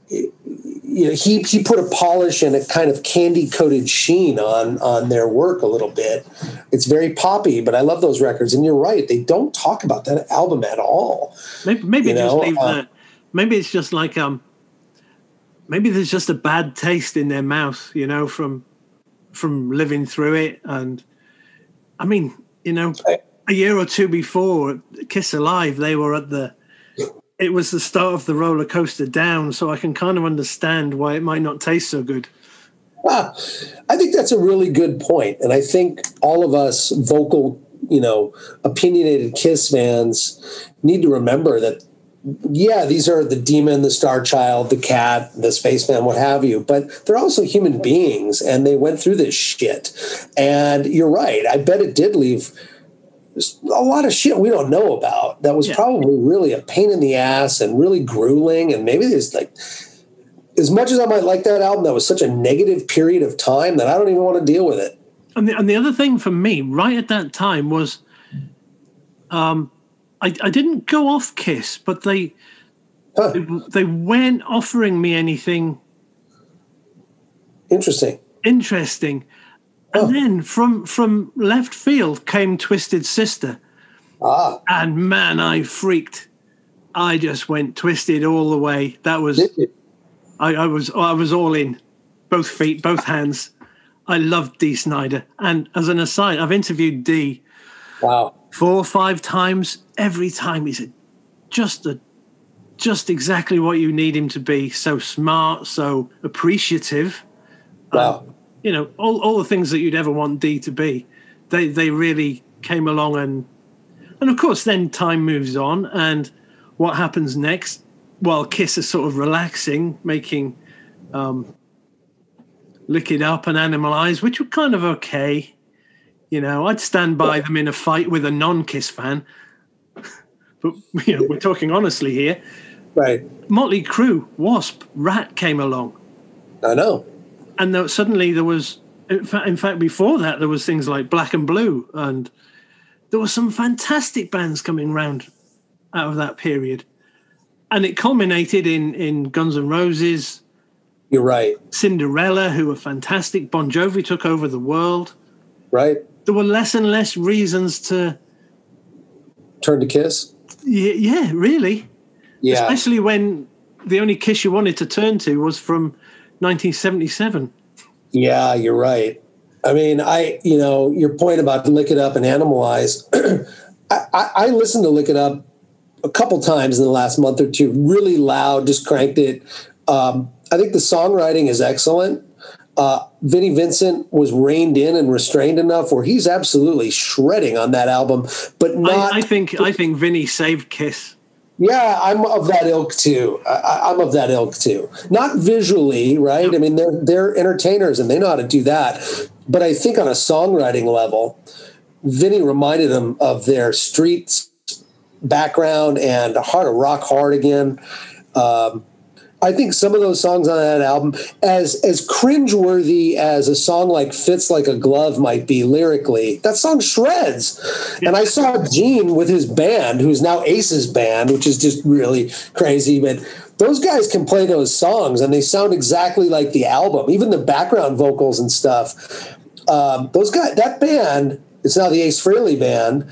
He put a polish and a kind of candy-coated sheen on their work a little bit. It's very poppy, but I love those records. And you're right, they don't talk about that album at all. Maybe just leave that. Maybe it's just like maybe there's just a bad taste in their mouth, from living through it. And I mean, a year or two before Kiss Alive, they were it was the start of the roller coaster down, so I can kind of understand why it might not taste so good. I think that's a really good point. And I think all of us vocal, opinionated Kiss fans need to remember that, these are the Demon, the Star Child, the Cat, the Spaceman, what have you, but they're also human beings, and they went through this shit. And you're right. I bet it did leave a lot of shit we don't know about that was probably really a pain in the ass and really grueling. And maybe there's as much as I might like that album, that was such a negative period of time that I don't even want to deal with it. And the other thing for me right at that time was I didn't go off Kiss, but they weren't offering me anything interesting. And then from left field came Twisted Sister. And man, I freaked. I just went Twisted all the way. That was I was all in. Both feet, both hands. I loved Dee Snider. And as an aside, I've interviewed Dee 4 or 5 times. Every time he said just exactly what you need him to be. So smart, so appreciative. Wow. All the things that you'd ever want Dee to be, they really came along, and of course then time moves on, and what happens next? Well, Kiss is sort of relaxing, making Lick It Up and Animalize, which were kind of okay. I'd stand by them in a fight with a non-Kiss fan, but we're talking honestly here. Right. Motley Crue, Wasp, Rat came along. I know. And suddenly there was, in fact, before that, there was things like Black and Blue, and there were some fantastic bands coming round out of that period. And it culminated in Guns N' Roses. You're right. Cinderella, who were fantastic. Bon Jovi took over the world. Right. There were less and less reasons to turn to Kiss. Yeah, really. Yeah. Especially when the only Kiss you wanted to turn to was from 1977. Yeah, you're right. I mean, your point about Lick It Up and Animalize, I listened to Lick It Up a couple times in the last month or two, really loud, just cranked it. I think the songwriting is excellent. Vinnie Vincent was reined in and restrained enough where he's absolutely shredding on that album, but not. I think Vinnie saved Kiss. Yeah, I'm of that ilk too. I'm of that ilk too. Not visually, right? Yep. I mean, they're entertainers and they know how to do that. But I think on a songwriting level, Vinnie reminded them of their streets background and how to rock hard again. I think some of those songs on that album, as cringeworthy as a song like Fits Like a Glove might be lyrically, that song shreds. And I saw Gene with his band, who's now Ace's band, which is just really crazy. But those guys can play those songs, and they sound exactly like the album, even the background vocals and stuff. Those guys, that band, it's now the Ace Frehley band.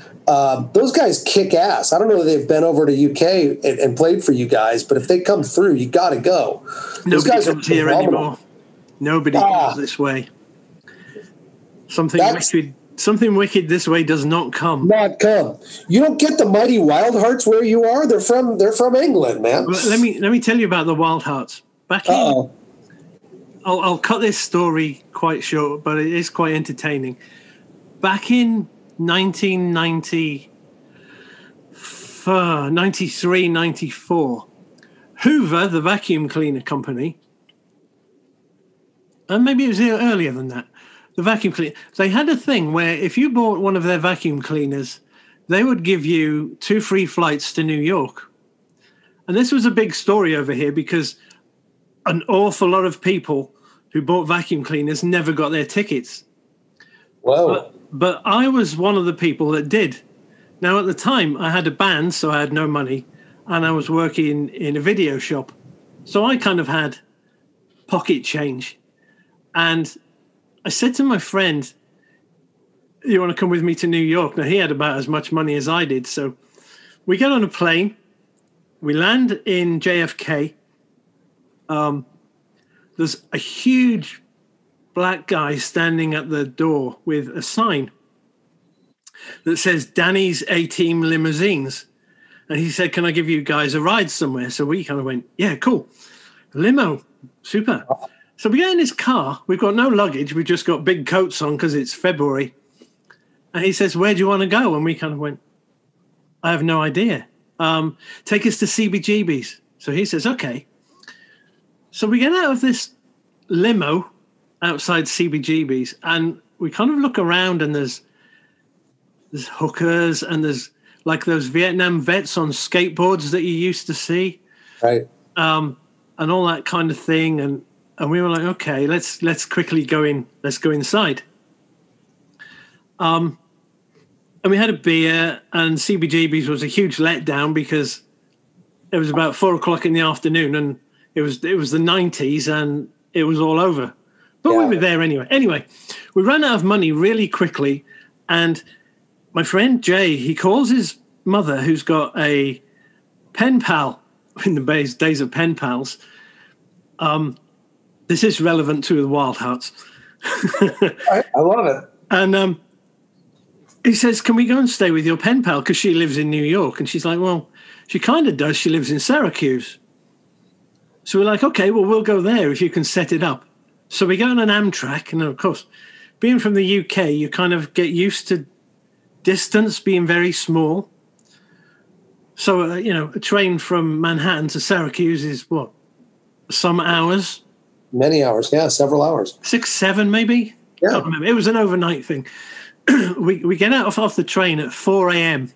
Those guys kick ass. I don't know if they've been over to UK and played for you guys, but if they come through, you got to go. Those Nobody guys comes here anymore. Nobody comes this way. Something Something wicked this way does not come. Not come. You don't get the Mighty Wild Hearts where you are. They're from England, man. Well, let me tell you about the Wild Hearts. Back in, I'll cut this story quite short, but it is quite entertaining. Back in 93, 94, Hoover, the vacuum cleaner company, and maybe it was earlier than that, the vacuum cleaner, they had a thing where if you bought one of their vacuum cleaners, they would give you 2 free flights to New York. And this was a big story over here because an awful lot of people who bought vacuum cleaners never got their tickets. Whoa. But I was one of the people that did. Now, at the time, I had a band, so I had no money, and I was working in a video shop. So I kind of had pocket change. And I said to my friend, you want to come with me to New York? Now, he had about as much money as I did. So we get on a plane. We land in JFK. There's a huge black guy standing at the door with a sign that says Danny's A-Team Limousines. And he said, can I give you guys a ride somewhere? So we kind of went, yeah, cool. Limo, super. So we get in his car. We've got no luggage. We've just got big coats on because it's February. And he says, where do you want to go? And we kind of went, I have no idea. Take us to CBGB's. So he says, okay. So we get out of this limo outside CBGB's and we kind of look around and there's hookers and there's like those Vietnam vets on skateboards that you used to see. Right. And all that kind of thing. And we were like, okay, let's quickly go in. Let's go inside. And we had a beer, and CBGB's was a huge letdown because it was about 4:00 in the afternoon, and it was the 90s, and it was all over. But we were there anyway. Anyway, we ran out of money really quickly, and my friend Jay, he calls his mother, who's got a pen pal in the days of pen pals. This is relevant to the Wild Hearts. I love it. And he says, can we go and stay with your pen pal? Because she lives in New York. And she's like, well, she kind of does. She lives in Syracuse. So we're like, okay, well, we'll go there if you can set it up. So we go on an Amtrak. And of course, being from the UK, you kind of get used to distance being very small. So, a train from Manhattan to Syracuse is what? Some hours? Many hours, yeah, several hours. 6, 7 maybe? Yeah. I can't remember. It was an overnight thing. we get off the train at 4 a.m.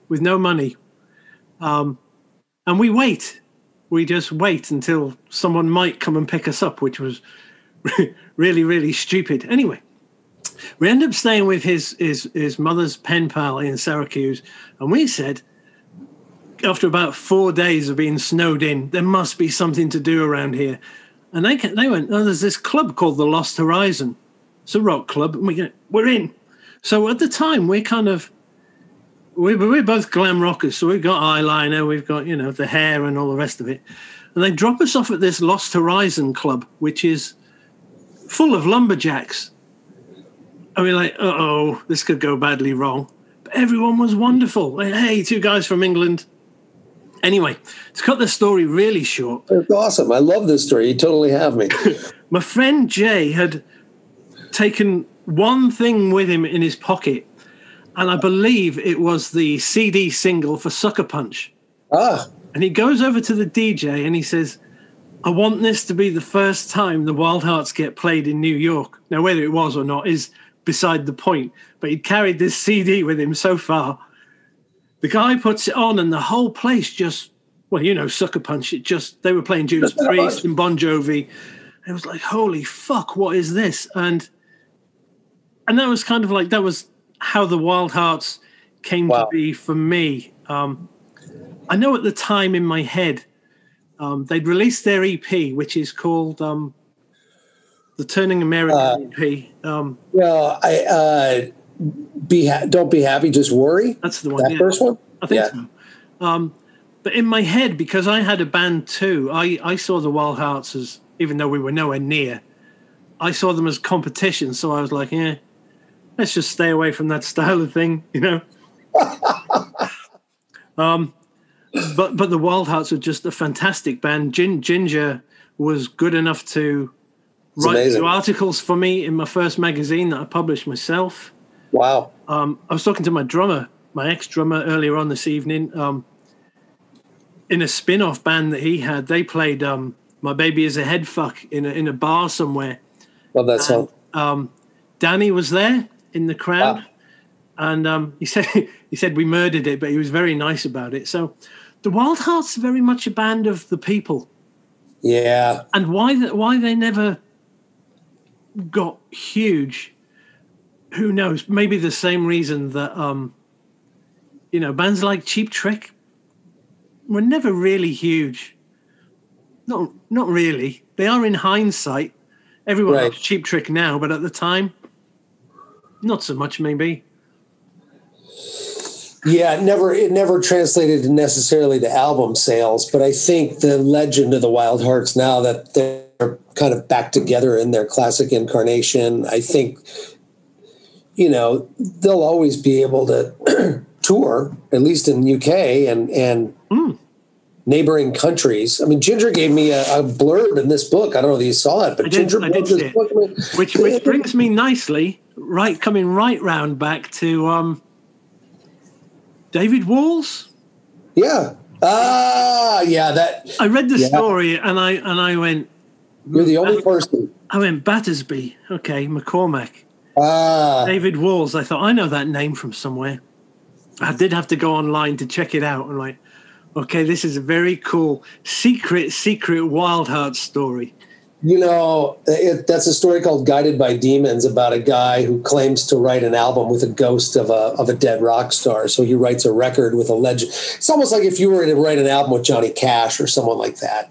with no money. And we wait. We just wait until someone might come and pick us up, which was really, really stupid. Anyway, we end up staying with his mother's pen pal in Syracuse. And we said, after about 4 days of being snowed in, there must be something to do around here. And they went, oh, there's this club called the Lost Horizon. It's a rock club. And we're in. So at the time, we're both glam rockers. So we've got eyeliner, we've got, the hair and all the rest of it. And they drop us off at this Lost Horizon club, which is full of lumberjacks. And we're like, uh-oh, this could go badly wrong. But everyone was wonderful. Like, hey, 2 guys from England. Anyway, to cut the story really short. It's awesome. I love this story. You totally have me. My friend Jay had taken one thing with him in his pocket, and I believe it was the CD single for Sucker Punch. Ah. And he goes over to the DJ and he says, I want this to be the first time the Wild Hearts get played in New York. Now, whether it was or not is beside the point, but he'd carried this CD with him so far. The guy puts it on and the whole place just, Sucker Punch. They were playing Judas Priest and Bon Jovi. And it was like, holy fuck, what is this? And that was kind of like, that was how the Wild Hearts came to be for me. I know at the time in my head, they'd released their EP, which is called the Turning American EP. Don't Be Happy, Just Worry. That's the one. That first one? I think so. But in my head, because I had a band too, I saw the Wild Hearts as, even though we were nowhere near, I saw them as competition. So I was like, let's just stay away from that style of thing, you know. But the Wild Hearts are just a fantastic band. Ginger was good enough to write a few articles for me in my first magazine that I published myself. Wow. I was talking to my ex-drummer earlier on this evening. In a spin-off band that he had, they played My Baby Is a Head Fuck in a bar somewhere. Love that song. Danny was there in the crowd. Wow. And he said we murdered it, but he was very nice about it. So the Wild Hearts are very much a band of the people. Yeah. And why they never got huge, who knows? Maybe the same reason that bands like Cheap Trick were never really huge. Not really. They are in hindsight. Everyone loves Cheap Trick now, but at the time, not so much maybe. Yeah, it never translated necessarily to album sales, but I think the legend of the Wild Hearts, now that they're kind of back together in their classic incarnation, I think, they'll always be able to tour, at least in UK and neighboring countries. I mean, Ginger gave me a blurb in this book. I don't know if you saw it, but Ginger did see it. Book, which brings me nicely, coming right round back to David Walls. Yeah. I read the story and I went. You're the only person. I went Battersby. Okay, McCormack. David Walls. I thought I know that name from somewhere. I did have to go online to check it out. I'm like, okay, this is a very cool secret Wild Hearts story. That's a story called Guided by Demons, about a guy who claims to write an album with a ghost of a dead rock star. So he writes a record with a legend. It's almost like if you were to write an album with Johnny Cash or someone like that,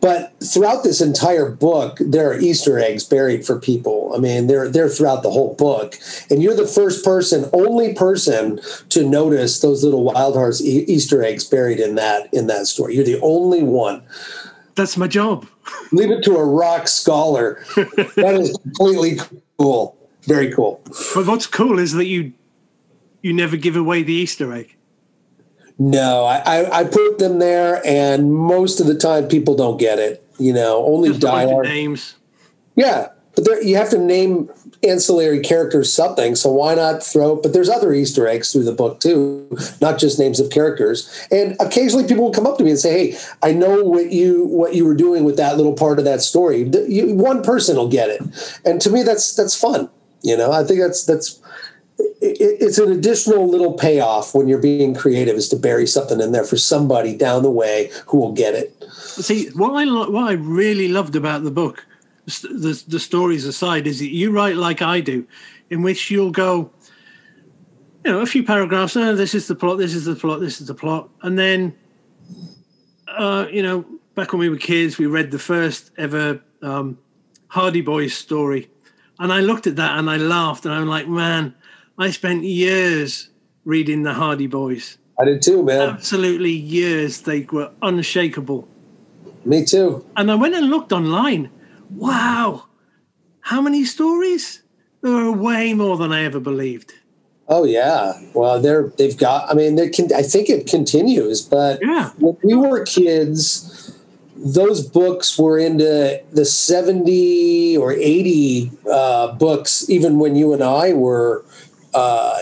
But throughout this entire book, there are Easter eggs buried for people. I mean, they're throughout the whole book. And you're the only person to notice those little Wild Hearts Easter eggs buried in that story. You're the only one. That's my job. Leave it to a rock scholar. That is completely cool. Very cool. But what's cool is that you never give away the Easter egg. No, I put them there, and most of the time people don't get it. Only diehard names. Yeah, but you have to name ancillary characters something, so why not but there's other Easter eggs through the book too, not just names of characters. And occasionally people will come up to me and say, hey, I know what you were doing with that little part of that story. One person will get it. And to me, that's fun. I think it's an additional little payoff when you're being creative, is to bury something in there for somebody down the way who will get it. See, what I really loved about the book, the stories aside, is that you write like I do, in which you'll go, a few paragraphs. Oh, this is the plot. This is the plot. This is the plot. And then, back when we were kids, we read the first ever Hardy Boys story, and I looked at that and I laughed, and I'm like, man, I spent years reading the Hardy Boys. I did too, man. Absolutely years. They were unshakable. Me too. And I went and looked online. Wow, how many stories? There are way more than I ever believed. Oh yeah, well they've got. I mean, I think it continues. But when we were kids, those books were into the 70 or 80 books. Even when you and I were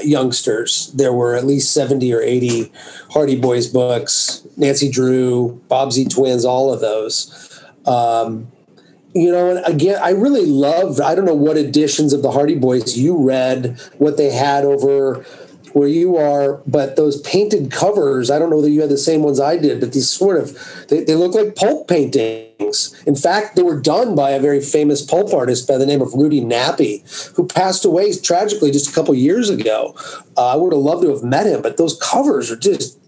youngsters, there were at least 70 or 80 Hardy Boys books. Nancy Drew, Bobbsey Twins, all of those. And again, I really loved, I don't know what editions of the Hardy Boys you read, what they had over where you are, but those painted covers, I don't know that you had the same ones I did, but these sort of, they look like pulp paintings. In fact, they were done by a very famous pulp artist by the name of Rudy Nappy, who passed away tragically just a couple years ago. I would have loved to have met him, but those covers are just,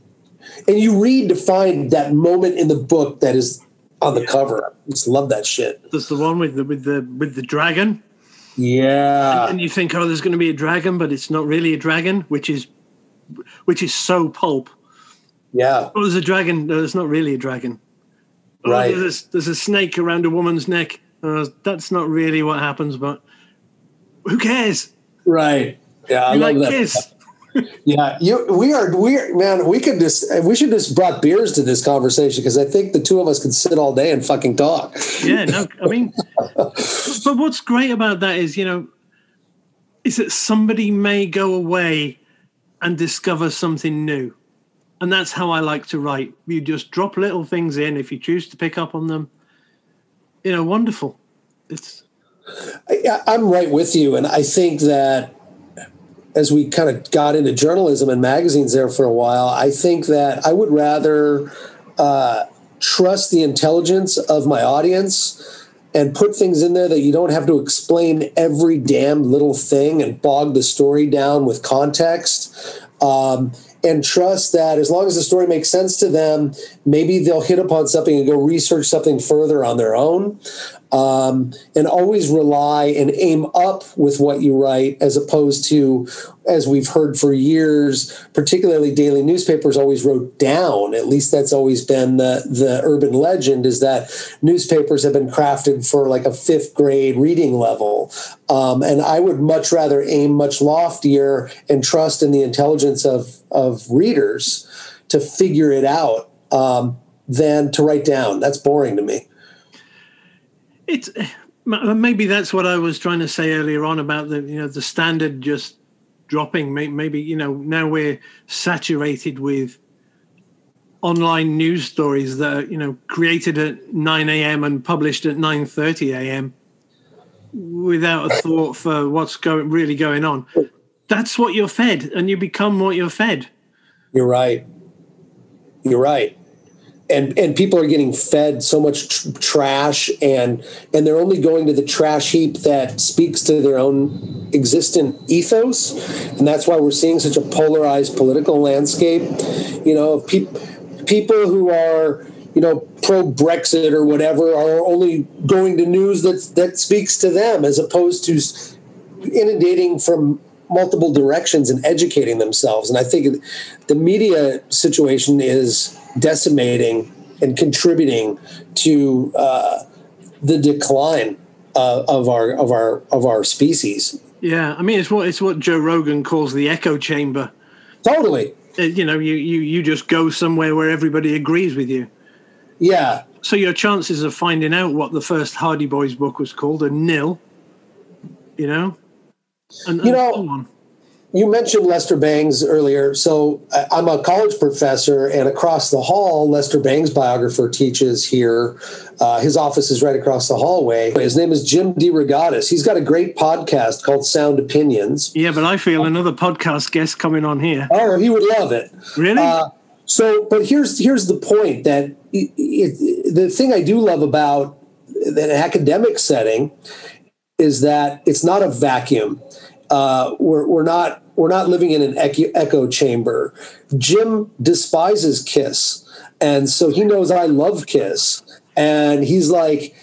and you read to find that moment in the book that is on the cover. I just love that shit. There's the one with the dragon. Yeah. And you think, oh, there's going to be a dragon, but it's not really a dragon, which is so pulp. Yeah. Oh, there's a dragon. No, it's not really a dragon. Oh, right. There's a snake around a woman's neck. That's not really what happens, but who cares? Right. Yeah, I You love like that. Kiss? Yeah, we are, man. We should just brought beers to this conversation because I think the two of us could sit all day and fucking talk. Yeah, no, I mean, but what's great about that is, is that somebody may go away and discover something new. And that's how I like to write. You just drop little things in if you choose to pick up on them. Wonderful. I'm right with you. And I think that as we kind of got into journalism and magazines there for a while, I think that I would rather trust the intelligence of my audience and put things in there that you don't have to explain every damn little thing and bog the story down with context. And trust that as long as the story makes sense to them, maybe they'll hit upon something and go research something further on their own. And always rely and aim up with what you write, as opposed to, as we've heard for years, particularly daily newspapers always wrote down. At least that's always been the urban legend, is that newspapers have been crafted for like a 5th grade reading level. And I would much rather aim much loftier and trust in the intelligence of readers to figure it out than to write down. That's boring to me. It's maybe that's what I was trying to say earlier on about the standard just dropping. Maybe now we're saturated with online news stories that are created at 9 a.m. and published at 9:30 a.m. without a thought for what's really going on. That's what you're fed, and you become what you're fed. You're right. And people are getting fed so much trash, and they're only going to the trash heap that speaks to their own existent ethos, and that's why we're seeing such a polarized political landscape. People who are pro Brexit or whatever are only going to news that speaks to them, as opposed to inundating from multiple directions and educating themselves. And I think the media situation is decimating and contributing to the decline of our species. Yeah, I mean, it's what Joe Rogan calls the echo chamber. Totally. You just go somewhere where everybody agrees with you. Yeah. So your chances of finding out what the first Hardy Boys book was called are nil. And so on. You mentioned Lester Bangs earlier. So I'm a college professor, and across the hall, Lester Bangs, biographer, teaches here. His office is right across the hallway. His name is Jim DeRogatis. He's got a great podcast called Sound Opinions. Yeah, but I feel another podcast guest coming on here. Oh, he would love it. Really? But here's the point, that the thing I do love about an academic setting is that it's not a vacuum. We're not living in an echo chamber. Jim despises Kiss, and so he knows I love Kiss, and he's like,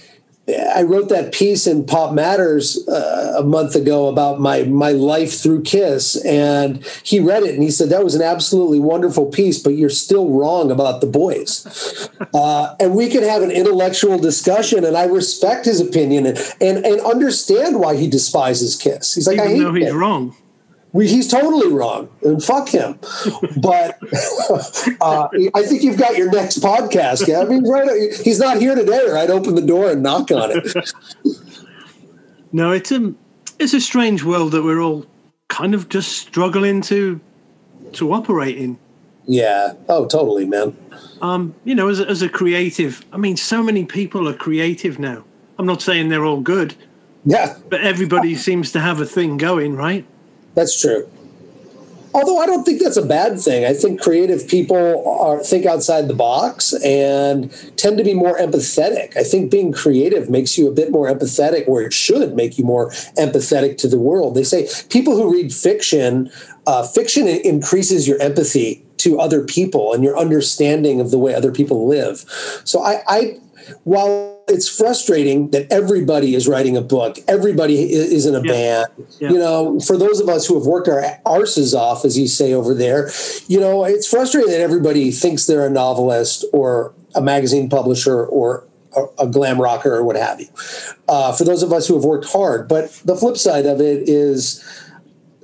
I wrote that piece in Pop Matters a month ago about my life through Kiss, and he read it and he said, that was an absolutely wonderful piece, but you're still wrong about the boys. And we could have an intellectual discussion, and I respect his opinion and understand why he despises Kiss. He's like, even I hate though he's Kiss. Wrong. He's totally wrong, and fuck him. But I think you've got your next podcast. Yeah? I mean, he's not here today, or I'd open the door and knock on it. No, it's a strange world that we're all kind of just struggling to operate in. Yeah. Oh, totally, man. As a creative, I mean, so many people are creative now. I'm not saying they're all good. Yeah. But everybody seems to have a thing going, right? That's true. Although I don't think that's a bad thing. I think creative people think outside the box and tend to be more empathetic. I think being creative makes you a bit more empathetic, where it should make you more empathetic to the world. They say people who read fiction increases your empathy to other people and your understanding of the way other people live. So while it's frustrating that everybody is writing a book, everybody is in a band. Yeah. For those of us who have worked our arses off, as you say over there, it's frustrating that everybody thinks they're a novelist or a magazine publisher or a glam rocker or what have you. For those of us who have worked hard. But the flip side of it is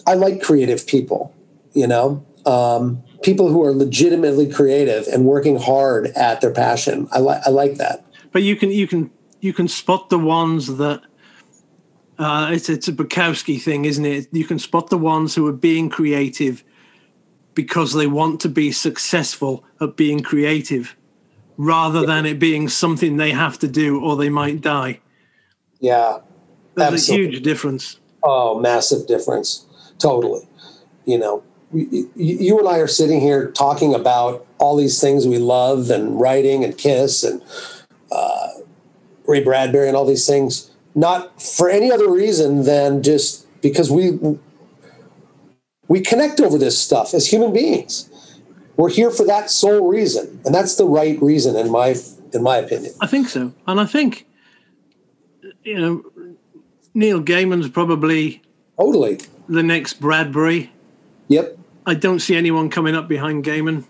I like creative people, people who are legitimately creative and working hard at their passion. I like that. But you can spot the ones that it's a Bukowski thing, isn't it? You can spot the ones who are being creative because they want to be successful at being creative, rather than it being something they have to do or they might die. Yeah, there's absolutely. a huge difference. Oh, massive difference. Totally. You and I are sitting here talking about all these things we love, and writing and Kiss and Ray Bradbury and all these things, not for any other reason than just because we connect over this stuff as human beings. We're here for that sole reason, and that's the right reason in my opinion. I think so. And I think Neil Gaiman's probably totally the next Bradbury. Yep. I don't see anyone coming up behind Gaiman.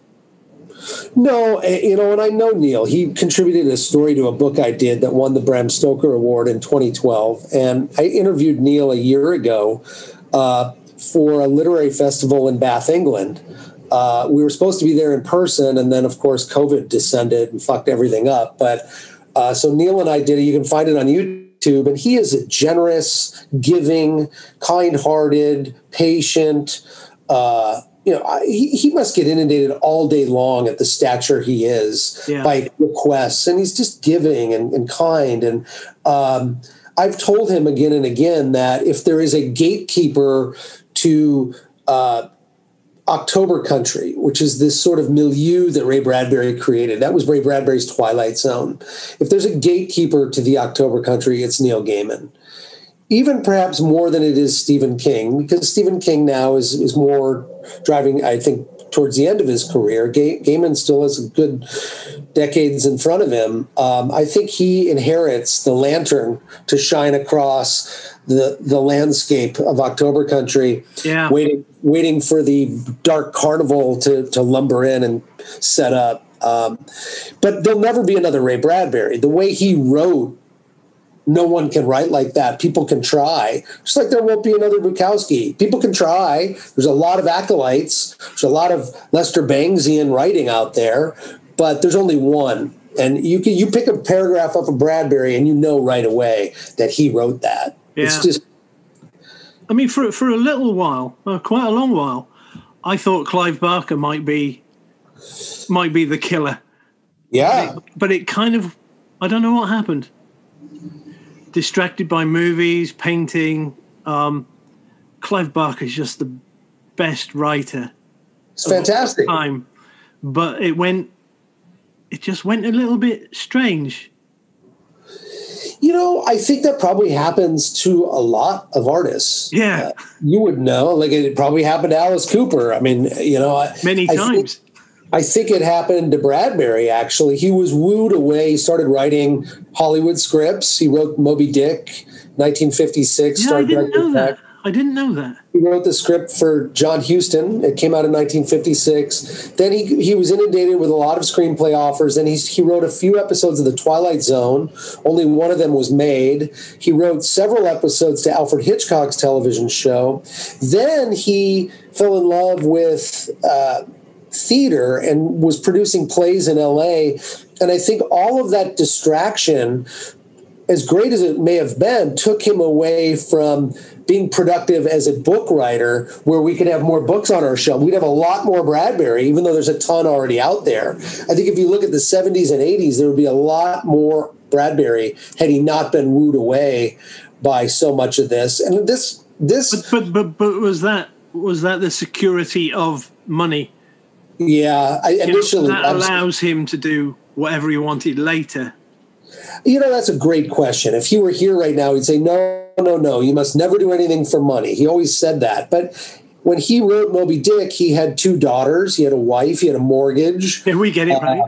No, and I know Neil. He contributed a story to a book I did that won the Bram Stoker Award in 2012. And I interviewed Neil a year ago for a literary festival in Bath, England. We were supposed to be there in person, and then, of course, COVID descended and fucked everything up. But so Neil and I did it. You can find it on YouTube. And he is a generous, giving, kind-hearted, patient. He must get inundated all day long at the stature he is by requests. And he's just giving and kind. And I've told him again and again that if there is a gatekeeper to October Country, which is this sort of milieu that Ray Bradbury created. That was Ray Bradbury's Twilight Zone. If there's a gatekeeper to the October Country, it's Neil Gaiman. Even perhaps more than it is Stephen King, because Stephen King now is more driving, I think, towards the end of his career. Gaiman still has good decades in front of him. I think he inherits the lantern to shine across the landscape of October Country, waiting for the dark carnival to lumber in and set up. But there'll never be another Ray Bradbury. The way he wrote, no one can write like that. People can try. Just like there won't be another Bukowski. People can try. There's a lot of acolytes. There's a lot of Lester Bangsian writing out there, but there's only one. And you pick a paragraph up of Bradbury and you know right away that he wrote that. Yeah. It's just. I mean, for a little while, quite a long while, I thought Clive Barker might be the killer. Yeah. But it kind of, I don't know what happened. Distracted by movies, painting. Clive Barker is just the best writer. It's fantastic. Time, but it just went a little bit strange. I think that probably happens to a lot of artists. Yeah, you would know. Like it probably happened to Alice Cooper. I mean, many times. I think it happened to Bradbury, actually. He was wooed away. He started writing Hollywood scripts. He wrote Moby Dick, 1956. Yeah, I didn't know that. He wrote the script for John Huston. It came out in 1956. Then he was inundated with a lot of screenplay offers. Then he wrote a few episodes of The Twilight Zone. Only one of them was made. He wrote several episodes to Alfred Hitchcock's television show. Then he fell in love with theater and was producing plays in LA. And I think all of that distraction, as great as it may have been, took him away from being productive as a book writer, where we could have more books on our shelf. We'd have a lot more Bradbury, even though there's a ton already out there. I think if you look at the 70s and 80s, there would be a lot more Bradbury had he not been wooed away by so much of this. And this. But was that the security of money? Yeah, initially that allows him to do whatever he wanted later. That's a great question. If he were here right now, he'd say, no, you must never do anything for money. He always said that. But when he wrote Moby Dick, he had 2 daughters. He had a wife. He had a mortgage. Yeah, we get it, right?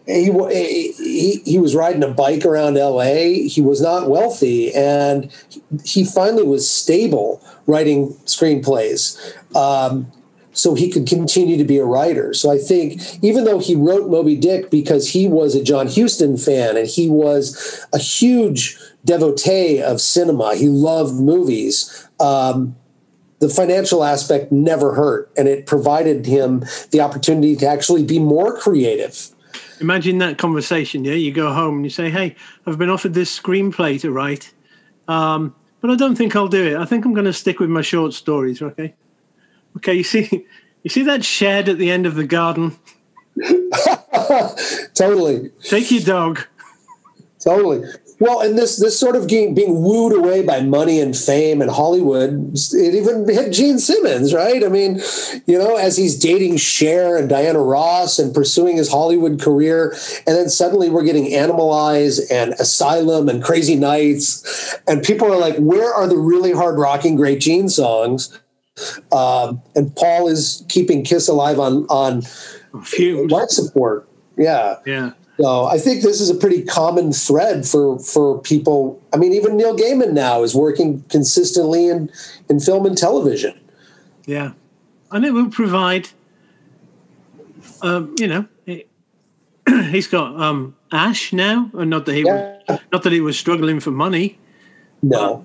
He was riding a bike around L.A. He was not wealthy, and he finally was stable writing screenplays. So he could continue to be a writer. So I think even though he wrote Moby Dick because he was a John Huston fan and he was a huge devotee of cinema, he loved movies, the financial aspect never hurt, and it provided him the opportunity to actually be more creative. Imagine that conversation. Yeah, you go home and you say, "Hey, I've been offered this screenplay to write, but I don't think I'll do it. I think I'm going to stick with my short stories." Okay. You see that shed at the end of the garden? Totally. Take your dog. Totally. Well, and this sort of being wooed away by money and fame and Hollywood, it even hit Gene Simmons, right? I mean, as he's dating Cher and Diana Ross and pursuing his Hollywood career, and then suddenly we're getting Animalize and Asylum and Crazy Nights, and people are like, where are the really hard-rocking great Gene songs? And Paul is keeping Kiss alive on life support. Yeah. Yeah. So I think this is a pretty common thread for people. I mean, even Neil Gaiman now is working consistently in film and television. Yeah. And it will provide, he's got Ash now, and not that he was struggling for money. No.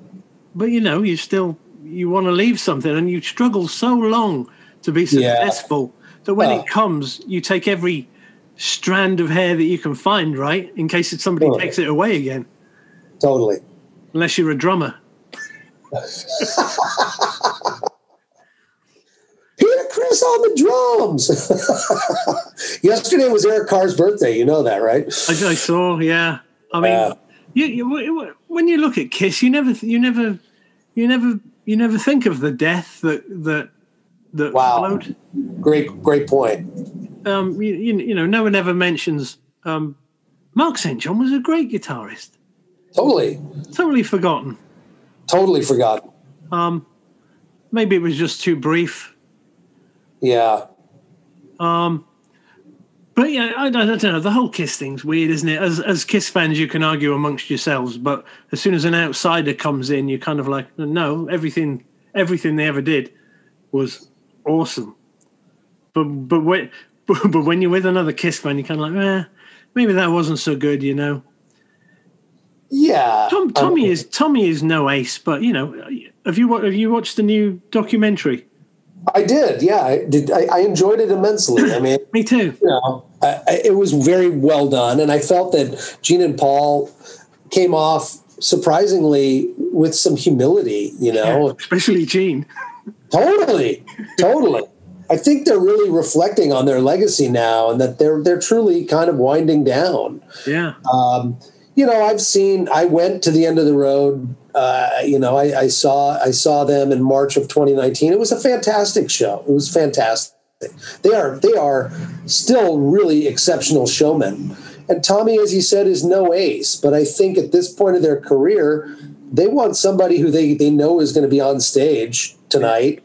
But you want to leave something, and you struggle so long to be successful that when it comes, you take every strand of hair that you can find, right? In case somebody takes it away again. Totally. Unless you're a drummer. Peter Chris on the drums. Yesterday was Eric Carr's birthday. You know that, right? I saw, yeah. I mean, when you look at Kiss, you never think of the death that followed. Great point. No one ever mentions Mark St. John was a great guitarist. Totally forgotten. Totally forgotten. Maybe it was just too brief. Yeah. But yeah, I don't know. The whole Kiss thing's weird, isn't it? As Kiss fans, you can argue amongst yourselves, but as soon as an outsider comes in, you're kind of like, no, everything they ever did was awesome. But when you're with another Kiss fan, you're kind of like, maybe that wasn't so good, Yeah. Tommy is no ace, but have you watched the new documentary? I did, yeah. I enjoyed it immensely. I mean, me too. It was very well done, and I felt that Gene and Paul came off surprisingly with some humility. Especially Gene. Totally. I think they're really reflecting on their legacy now, and that they're truly kind of winding down. Yeah. I went to the End of the Road. I saw them in March of 2019. It was a fantastic show. It was fantastic. They are still really exceptional showmen. And Tommy, as you said, is no ace. But I think at this point of their career, they want somebody who they know is going to be on stage tonight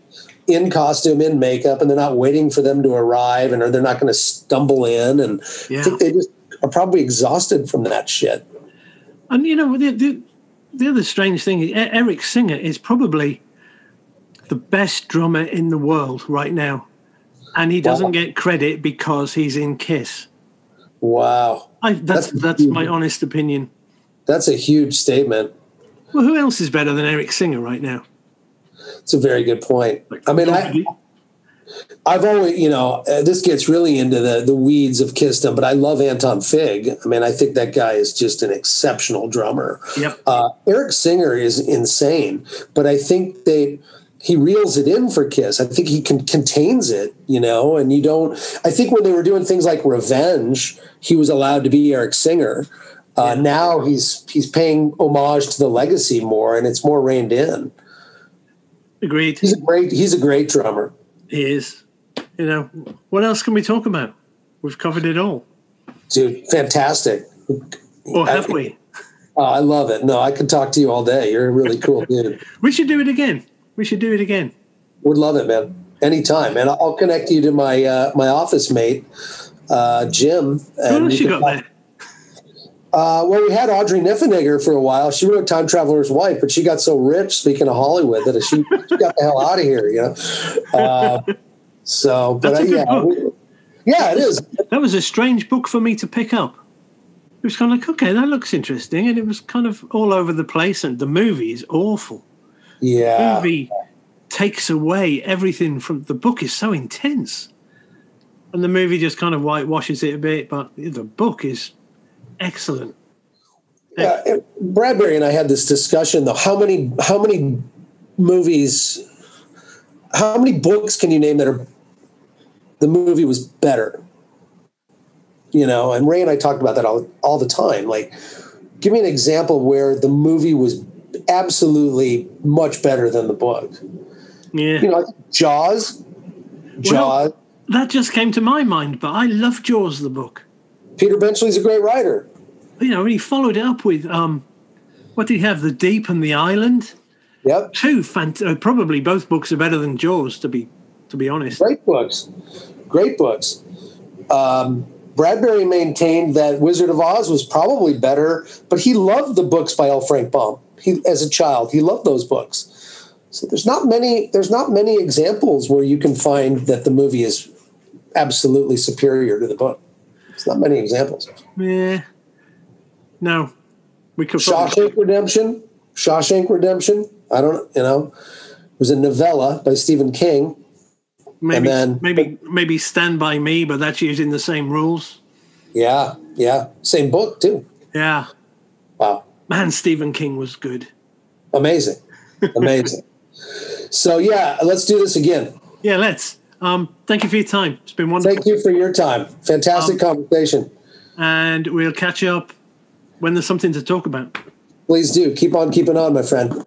in costume, in makeup, and they're not waiting for them to arrive, or they're not going to stumble in. And I think they just are probably exhausted from that shit. And the other strange thing is Eric Singer is probably the best drummer in the world right now, and he doesn't get credit because he's in Kiss. Wow, that's my honest opinion. That's a huge statement. Well, who else is better than Eric Singer right now? It's a very good point. I've always, this gets really into the weeds of Kissdom, but I love Anton Fig. I mean, I think that guy is just an exceptional drummer. Yep. Eric Singer is insane, but I think he reels it in for Kiss. I think he contains it, and you don't. I think when they were doing things like Revenge, he was allowed to be Eric Singer. Now he's paying homage to the legacy more, and it's more reined in. Agreed. He's a great drummer. He is. What else can we talk about? We've covered it all. Dude, fantastic. Or have we? I love it. No, I could talk to you all day. You're a really cool dude. We should do it again. Would love it, man. Anytime. And I'll connect you to my office mate, Jim. Who else you got there? Well, we had Audrey Niffenegger for a while. She wrote Time Traveler's Wife, but she got so rich, speaking of Hollywood, that she got the hell out of here, So, but That's a good book. Yeah, it is. That was a strange book for me to pick up. It was kind of like, okay, that looks interesting. And it was kind of all over the place. And the movie is awful. Yeah. The movie takes away everything from the book. Is so intense, and the movie just kind of whitewashes it a bit. But the book is excellent. Yeah, Bradbury and I had this discussion though. How many movies? How many books can you name that the movie was better? And Ray and I talked about that all the time. Like, give me an example where the movie was absolutely much better than the book. Yeah. Like Jaws. Well, that just came to my mind, but I love Jaws, the book. Peter Benchley's a great writer. He followed it up with, what did he have? The Deep and the Island? Yep. Two, probably both books are better than Jaws, to be honest. Great books. Bradbury maintained that Wizard of Oz was probably better, but he loved the books by L. Frank Baum. As a child, he loved those books. So there's not many examples where you can find that the movie is absolutely superior to the book. There's not many examples. Yeah. No. We could Shawshank Redemption. I don't, it was a novella by Stephen King. Maybe Stand By Me, but that's using the same rules. Yeah. Same book, too. Yeah. Wow. Man, Stephen King was good. Amazing. So, yeah, let's do this again. Yeah, let's. Thank you for your time. It's been wonderful. Thank you for your time. Fantastic conversation. And we'll catch up when there's something to talk about. Please do. Keep on keeping on, my friend.